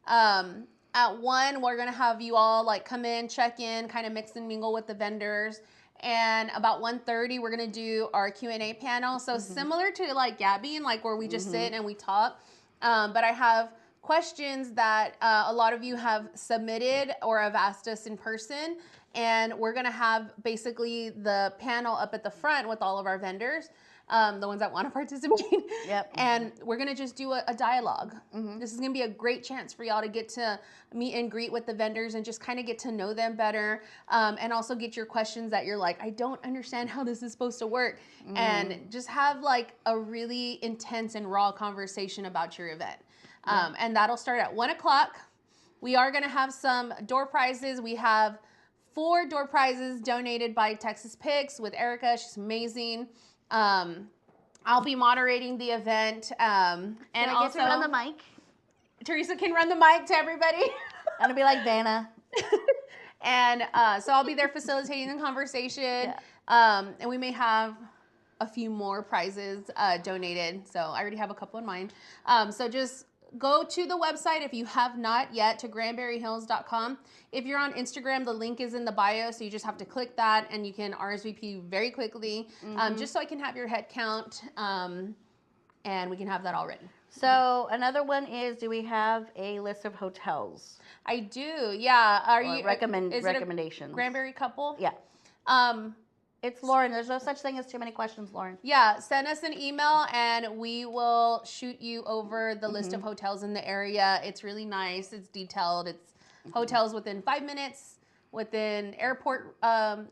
At 1, we're going to have you all like come in, check in, kind of mix and mingle with the vendors. And about 1:30, we're going to do our Q&A panel. So similar to like Gabbing, like where we just sit and we talk. But I have questions that a lot of you have submitted or have asked us in person. And we're going to have basically the panel up at the front with all of our vendors, the ones that want to participate. Yep. And we're going to just do a dialogue. This is going to be a great chance for y'all to get to meet and greet with the vendors and just kind of get to know them better. And also get your questions that you're like, I don't understand how this is supposed to work. And just have like a really intense and raw conversation about your event. And that'll start at 1 o'clock. We are going to have some door prizes. We have 4 door prizes donated by Texas Picks with Erica. She's amazing. I'll be moderating the event. And Can I also get to run the mic? Teresa can run the mic to everybody. I'm gonna be like Vanna. And so I'll be there facilitating the conversation. Yeah. And we may have a few more prizes donated. So I already have a couple in mind. So just go to the website if you have not yet, to granberryhills.com. If you're on Instagram, the link is in the bio, so you just have to click that and you can RSVP very quickly, just so I can have your head count, and we can have that all ready. So another one is, do we have a list of hotels? I do, yeah. Are you recommendations? Granberry couple? Yeah. It's Lauren. There's no such thing as too many questions, Lauren. Yeah, send us an email and we will shoot you over the list of hotels in the area. It's really nice. It's detailed. It's hotels within 5 minutes, within airport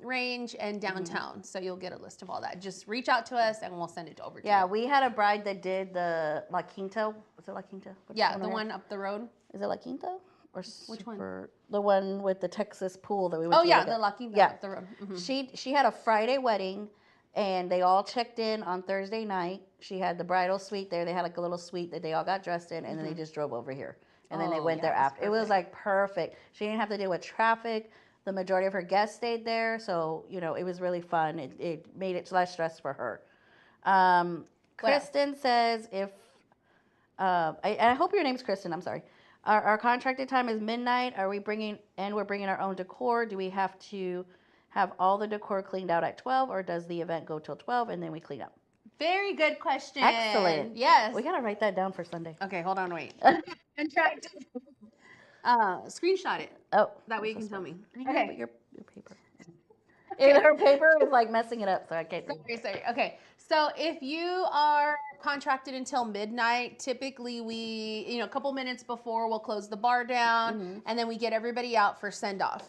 range, and downtown. So you'll get a list of all that. Just reach out to us and we'll send it over to you. Yeah, we had a bride that did the La Quinta. Was it La Quinta? Yeah, the one up the road. Is it La Quinta? Or Which one? The one with the Texas pool that we went to. Oh yeah, the La Quinta up the road. She had a Friday wedding, and they all checked in on Thursday night. She had the bridal suite there. They had like a little suite that they all got dressed in, and then they just drove over here. And then they went there after. It was like perfect. She didn't have to deal with traffic. The majority of her guests stayed there, so it was really fun. It made it less stress for her. Kristen says, if I hope your name's Kristen. I'm sorry. Our contracted time is midnight. We're bringing our own decor. Do we have to have all the decor cleaned out at 12, or does the event go till 12 and then we clean up? Very good question. Excellent. Yes. We gotta write that down for Sunday. Okay, hold on, wait. Contract. Screenshot it. Oh, That way you can tell me. Okay, your paper. Her paper is like messing it up, so I can't. Sorry. Okay, so if you are contracted until midnight, typically we, a couple minutes before, we'll close the bar down, and then we get everybody out for send off.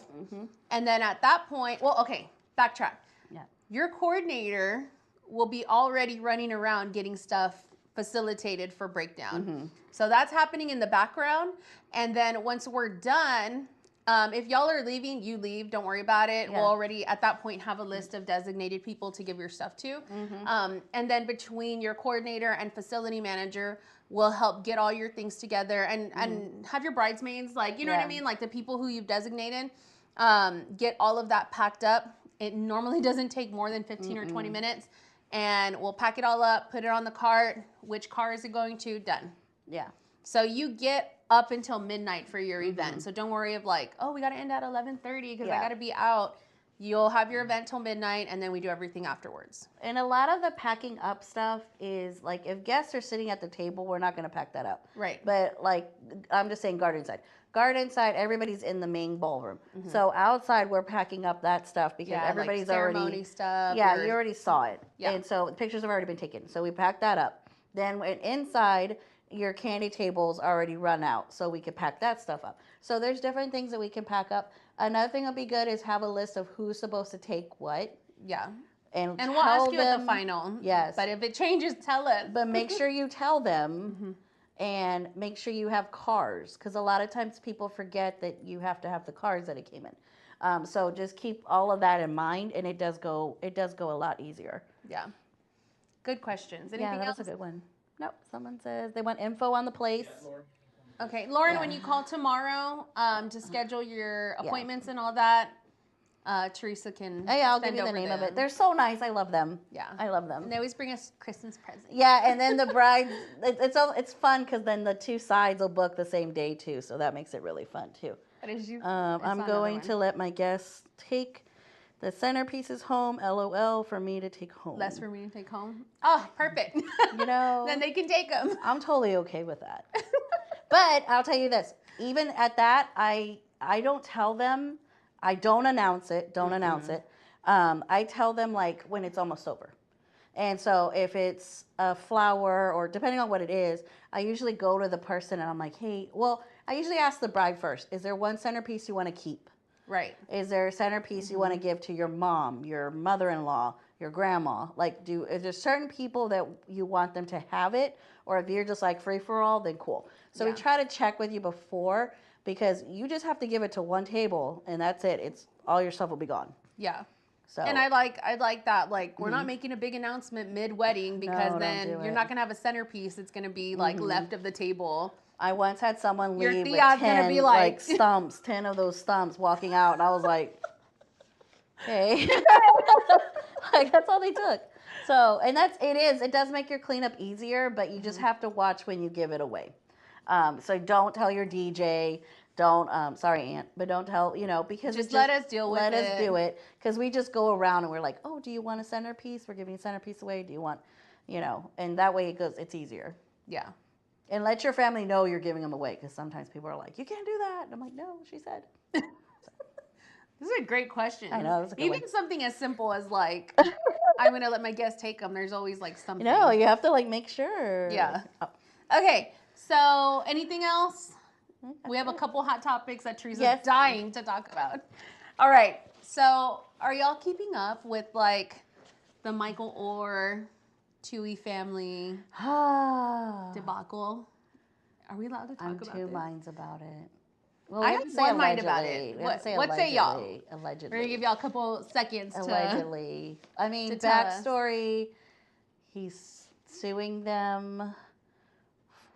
And then at that point, backtrack. Yeah. Your coordinator will be already running around getting stuff facilitated for breakdown. So that's happening in the background. And then once we're done, if y'all are leaving, you leave. Don't worry about it. Yeah. We'll already, at that point, have a list of designated people to give your stuff to. And then between your coordinator and facility manager, we'll help get all your things together and have your bridesmaids, like, you know what I mean? Like the people who you've designated, get all of that packed up. It normally doesn't take more than 15 or 20 minutes. And we'll pack it all up, put it on the cart. Which car is it going to? Done. Yeah. So you get up until midnight for your event. So don't worry of like, oh, we got to end at 11:30 because I got to be out. You'll have your event till midnight, and then we do everything afterwards. And a lot of the packing up stuff is like, if guests are sitting at the table, we're not going to pack that up. Right. But like, I'm just saying garden side. Garden side, everybody's in the main ballroom. So outside, we're packing up that stuff because everybody's like ceremony already stuff. Yeah, you already saw it. Yeah. And so the pictures have already been taken. So we packed that up. Then inside, your candy table's already run out, so we could pack that stuff up. So there's different things that we can pack up. Another thing that'd be good is have a list of who's supposed to take what. Yeah. And we'll ask you at the final. Yes. But if it changes, tell us. But make sure you tell them, and make sure you have cars, because a lot of times people forget that you have to have the cars that it came in. So just keep all of that in mind, and it does go a lot easier. Yeah. Good questions. Anything Yeah, that else? was a good one. Nope. Someone says they want info on the place. Okay, Lauren, when you call tomorrow to schedule your appointments and all that, Teresa can. Hey, I'll give send you the over name of them. it. They're so nice. I love them. Yeah. I love them. And they always bring us Christmas presents. Yeah, and then the bride, it's fun because then the two sides will book the same day too, so that makes it really fun too. What is you? I'm going to let my guests take the centerpieces home, LOL, for me to take home. Less for me to take home. Oh, perfect. Then they can take them. I'm totally okay with that. But I'll tell you this, even at that, I don't tell them, I don't announce it, I tell them like when it's almost over. And so if it's a flower or depending on what it is, I usually go to the person and I'm like, hey, well, I usually ask the bride first, is there one centerpiece you want to keep? Right. Is there a centerpiece you want to give to your mom, your mother-in-law, your grandma? Like, is there certain people that you want them to have it? Or if you're just like free for all, then cool. So we try to check with you before, because you just have to give it to one table and that's it. It's all your stuff will be gone. Yeah. So And I like that. Like, we're not making a big announcement mid-wedding because No, don't then do you're it. not going to have a centerpiece. It's going to be like left of the table. I once had someone Your leave with tia's gonna 10 be like like- stumps, 10 of those stumps walking out, and I was like, okay, like that's all they took. So, and it does make your cleanup easier, but you just have to watch when you give it away. So don't tell your DJ, don't, sorry, Aunt, but don't tell, because Just let us deal with let us it. do it. Because we just go around and we're like, oh, do you want a centerpiece? We're giving a centerpiece away. Do you want, and that way it's easier. Yeah. And let your family know you're giving them away, because sometimes people are like, you can't do that. And I'm like, no, she said. This is a great question. I know, that's a good Even one. something as simple as like, I'm gonna let my guests take them. There's always like something. You have to like make sure. Yeah. Oh. Okay. So anything else? We have a couple hot topics that Teresa's dying to talk about. All right. So are y'all keeping up with like the Michael Orr, Tui family debacle? Are we allowed to talk I'm about two this? minds about it. Well, I we have have to say one mind about allegedly. it. We have to say What say y'all? Allegedly. We're gonna give y'all a couple seconds to. Allegedly. I mean, to tell us. backstory. He's suing them.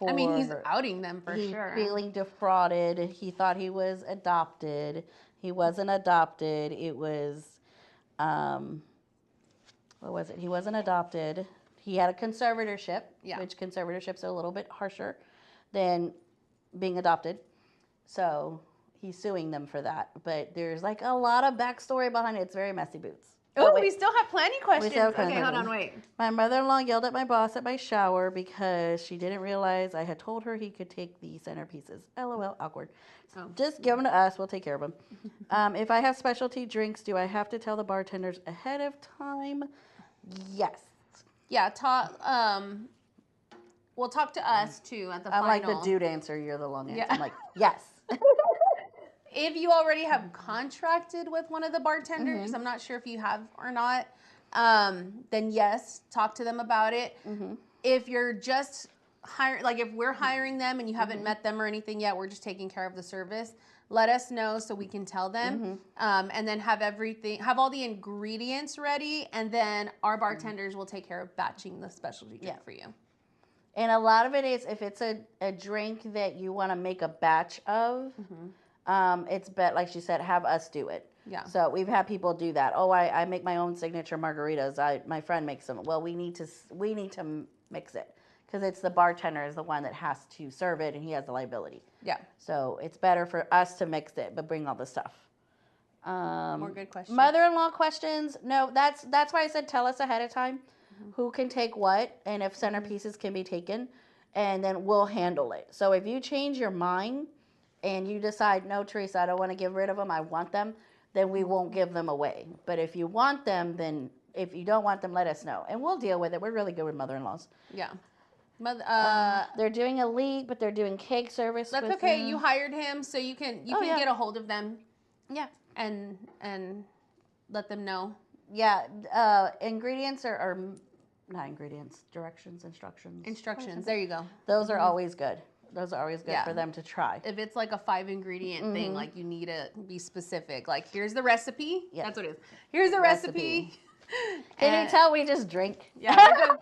I mean, he's outing them for he's sure. feeling defrauded. He thought he was adopted. He wasn't adopted. It was, what was it? He wasn't adopted. He had a conservatorship, which conservatorships are a little bit harsher than being adopted. So he's suing them for that. But there's like a lot of backstory behind it. It's very messy boots. Oh, we still have plenty questions. still have plenty Okay, hold on, questions. wait. My mother-in-law yelled at my boss at my shower because she didn't realize I had told her he could take the centerpieces. LOL, awkward. Oh. Just give them to us. We'll take care of them. If I have specialty drinks, do I have to tell the bartenders ahead of time? Yes. Yeah, we'll talk to us too at the I'm final. like the dude answer. You're the long answer. Yeah. I'm like, yes. If you already have contracted with one of the bartenders, I'm not sure if you have or not, then yes, talk to them about it. If you're just if we're hiring them and you haven't met them or anything yet, we're just taking care of the service, let us know so we can tell them, and then have all the ingredients ready, and then our bartenders will take care of batching the specialty drink for you. And a lot of it is if it's a drink that you want to make a batch of, it's like she said, have us do it. Yeah. So we've had people do that. Oh, I make my own signature margaritas. My friend makes them. Well, we need to mix it because it's the bartender is the one that has to serve it and he has the liability. Yeah. So it's better for us to mix it, but bring all the stuff. More good questions. Mother-in-law questions. No, that's why I said tell us ahead of time who can take what and if centerpieces can be taken, and then we'll handle it. So if you change your mind and you decide, no, Teresa, I don't want to get rid of them, I want them, then we won't give them away. But if you want them, then if you don't want them, let us know. And we'll deal with it. We're really good with mother-in-laws. Yeah. They're doing elite, but they're doing cake service. That's okay. You hired him, so you can get a hold of them. Yeah. And let them know. Yeah. Ingredients are not ingredients, instructions. Instructions. There you go. Those are always good. Those are always good for them to try. If it's like a 5-ingredient thing, like you need to be specific. Like, here's the recipe. Yes. That's what it is. Here's the recipe. Can you tell we just drink? Yeah.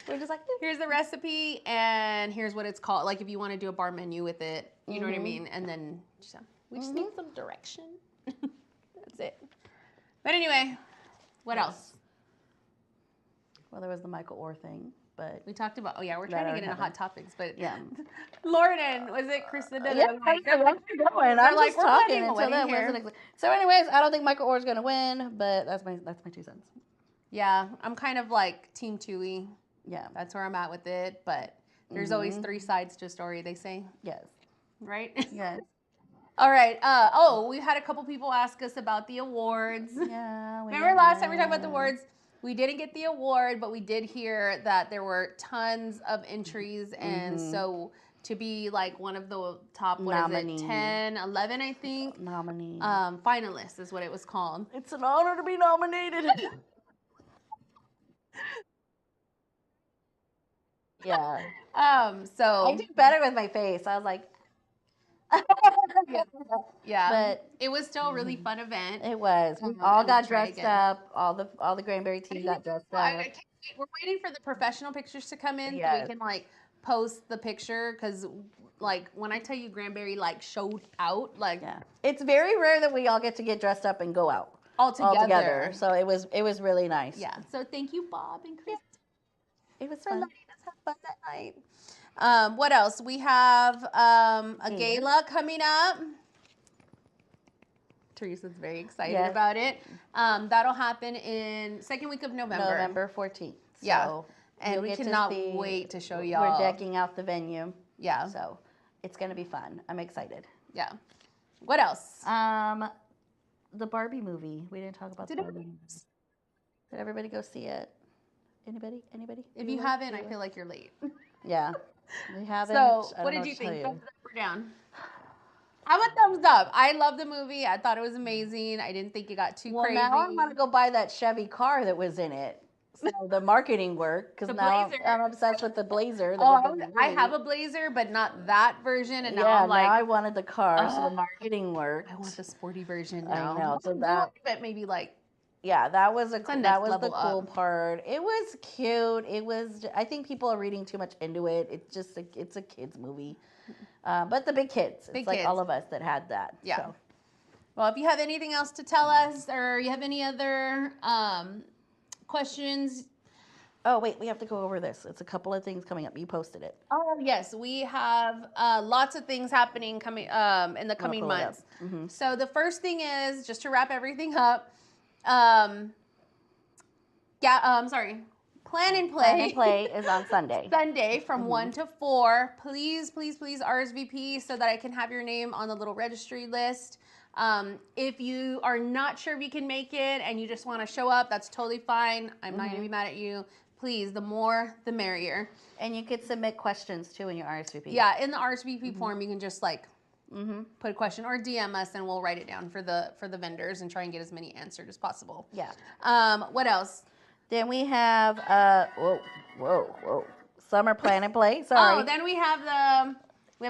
We're just like, here's the recipe, and here's what it's called. Like, if you want to do a bar menu with it, you know what I mean? And then we just need some direction. That's it. But anyway, what else? Well, there was the Michael Orr thing, but We talked about, we're trying to get into hot topics, but yeah. Lauren and, was it Krista? Yeah, They're like, I'm like, just we're talking planning a until wedding then. here. So, anyways, I don't think Michael Orr is gonna win, but that's my 2 cents. Yeah, I'm kind of like Team Tui. Yeah. That's where I'm at with it, but there's always 3 sides to a story, they say. Yes. Right? Yes. All right. We had a couple people ask us about the awards. Yeah. Remember last time we talked about the awards? We didn't get the award, but we did hear that there were tons of entries, and so to be like one of the top, Nominee. 10, 11, I think? Nominee. Finalists is what it was called. It's an honor to be nominated. Yeah. So I did better with my face. I was like, yeah, but it was still a really fun event. it was. We all got dressed up. All the Granberry team got dressed I up. can't wait. We're waiting for the professional pictures to come in so Yes. we can like post the picture because like when I tell you Granberry like showed out, like Yeah. It's very rare that we all get to get dressed up and go out all together. So it was really nice. Yeah. So thank you, Bob and Chris, It was for fun. letting us have fun that night. What else? We have a gala coming up. Teresa's very excited Yes. about it. That'll happen in second week of November. November 14th. Yeah. So And you'll we get to cannot see- wait to show We're y'all. decking out the venue. Yeah. So it's going to be fun. I'm excited. Yeah. What else? The Barbie movie. We didn't talk about the Barbie movie. Did everybody go see it? Anybody? If you haven't, I feel like you're late. Yeah. We haven't. So, I don't what know did you to tell think? Thumbs up or down? I'm a thumbs up. I love the movie. I thought it was amazing. I didn't think it got too crazy. Now I want to go buy that Chevy car that was in it. So the marketing work, because The now Blazer. I'm obsessed with the Blazer. I have a Blazer, but not that version. And now I'm like, now I wanted the car, so the marketing worked. I want the sporty version now. I know. So that, but maybe like, yeah, that was a that next was the level cool up. part. It was cute. It was. I think people are reading too much into it. It's just it's a kids movie, but the big kids. Big It's like kids. all of us that had that. Yeah. So. well, if you have anything else to tell us, or you have any other questions. Oh wait, we have to go over this. It's a couple of things coming up. You posted it. Oh yes, we have lots of things happening coming in the coming pull it up. months. Mm-hmm. So the first thing is just to wrap everything up. Plan and Play. Plan and Play is on Sunday. Sunday from 1 to 4. Please, please, please RSVP so that I can have your name on the little registry list. If you are not sure if you can make it and you just want to show up, that's totally fine. I'm not going to be mad at you. Please, the more, the merrier. And you could submit questions too in your RSVP. Yeah, in the RSVP form, you can just like put a question or DM us, and we'll write it down for the vendors and try and get as many answered as possible. Yeah. What else? Then we have whoa. Summer Plan and Play. Sorry. Oh, then we have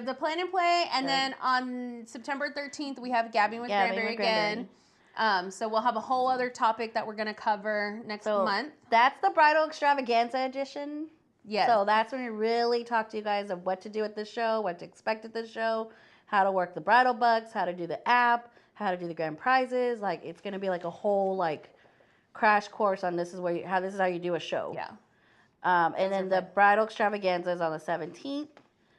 the Plan and Play, and then on September 13th we have Gabbing with Granberry again. So we'll have a whole other topic that we're gonna cover next month. That's the Bridal Extravaganza edition. Yes. So that's when we really talk to you guys of what to do at the show, what to expect at the show, how to work the bridal bucks, how to do the app, how to do the grand prizes. Like it's gonna be like a whole like crash course on this is how you do a show. Yeah. And then the Bridal Extravaganza is on the 17th.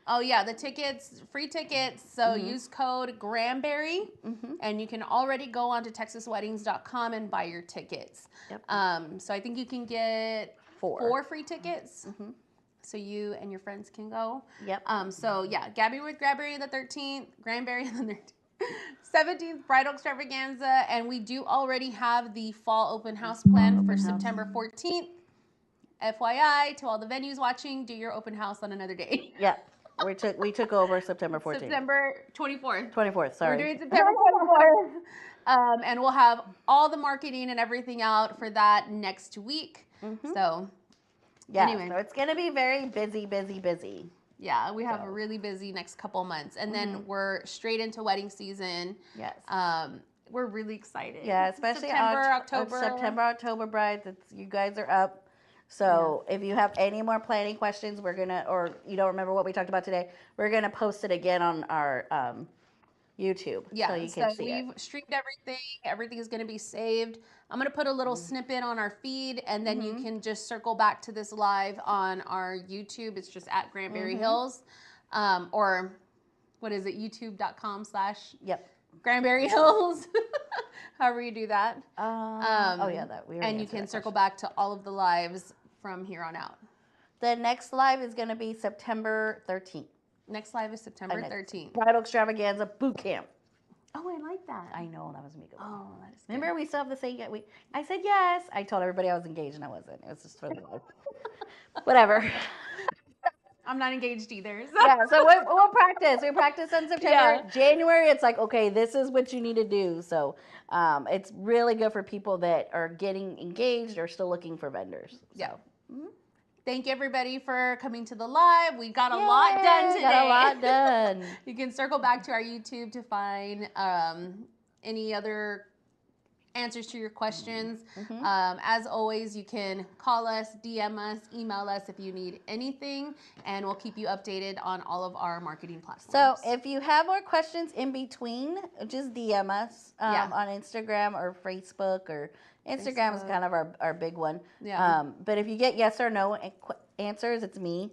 Oh yeah, the tickets, free tickets. So use code Granberry, and you can already go on to texasweddings.com and buy your tickets. Yep. So I think you can get 4 free tickets. So you and your friends can go. Yep. So yeah, Gabbing with Granberry the 13th, Granberry on the 17th, Bridal Extravaganza, and we do already have the fall open house plan for September 14th. FYI to all the venues watching, do your open house on another day. Yeah. We took over September 14th. September 24th. 24th, sorry. We're doing September 24th. And we'll have all the marketing and everything out for that next week. So, Yeah, anyway. so it's going to be very busy. Yeah, we have a really busy next couple months. And then we're straight into wedding season. Yes. We're really excited. Yeah, especially September, October brides. You guys are up. So if you have any more planning questions, or you don't remember what we talked about today, we're gonna post it again on our YouTube. Yeah, so you can see we've streamed everything. Everything is gonna be saved. I'm gonna put a little snippet on our feed, and then you can just circle back to this live on our YouTube. It's just at Granberry Hills, or what is it? YouTube.com/ Yep. Granberry Hills. However you do that. And you can circle back to all of the lives from here on out. The next live is going to be September 13th. Next live is September 13th. Bridal Extravaganza Boot Camp. Oh, I like that. I know, that was me. Oh, that is good. Remember, we still have to say I said yes. I told everybody I was engaged and I wasn't. It was just for the live. Whatever. I'm not engaged either. So. Yeah, so we'll practice. We practice in September. Yeah. January, it's like, okay, this is what you need to do. So it's really good for people that are getting engaged or still looking for vendors. Yeah. Thank you, everybody, for coming to the live. We got a lot done today. Got a lot done. You can circle back to our YouTube to find any other answers to your questions. Mm-hmm. As always, you can call us, DM us, email us if you need anything, and we'll keep you updated on all of our marketing platforms. So if you have more questions in between, just DM us Yeah. on Instagram or Facebook, or Instagram is Facebook. kind of our big one. Yeah. But if you get yes or no answers, it's me.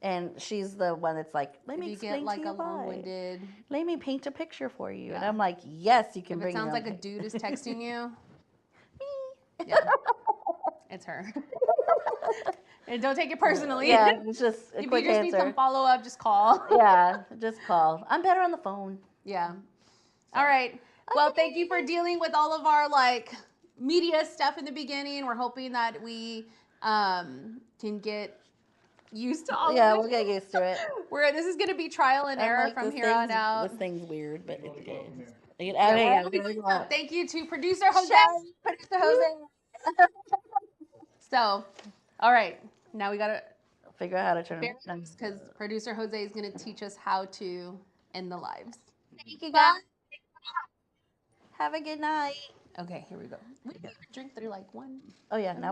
And she's the one that's like, let If me you explain get like to a you why. long-winded, Let me paint a picture for you. And Yeah. I'm like, yes, you can if bring it sounds your like own a dude is texting you, Me. yeah, it's her. And don't take it personally. Yeah, it's just a If quick you just need some answer. follow-up, just call. Yeah, just call. I'm better on the phone. Yeah. All right. Well, thank you for dealing with all of our like media stuff in the beginning. We're hoping that we can get used to all Yeah, of we'll it. get used to it. This is gonna be trial and I'm error like, from this here on thing's- out. This thing's weird, but You it's wanna go from good. here? Yeah, We're we're doing gonna go stuff. up. Thank you to producer Jose. Producer Jose. So, all right, now we gotta Figure out how to turn it on. because producer Jose is gonna teach us how to end the lives. Thank you, guys. Have a good night. Okay, here we go. We can drink through like one. Oh, yeah, now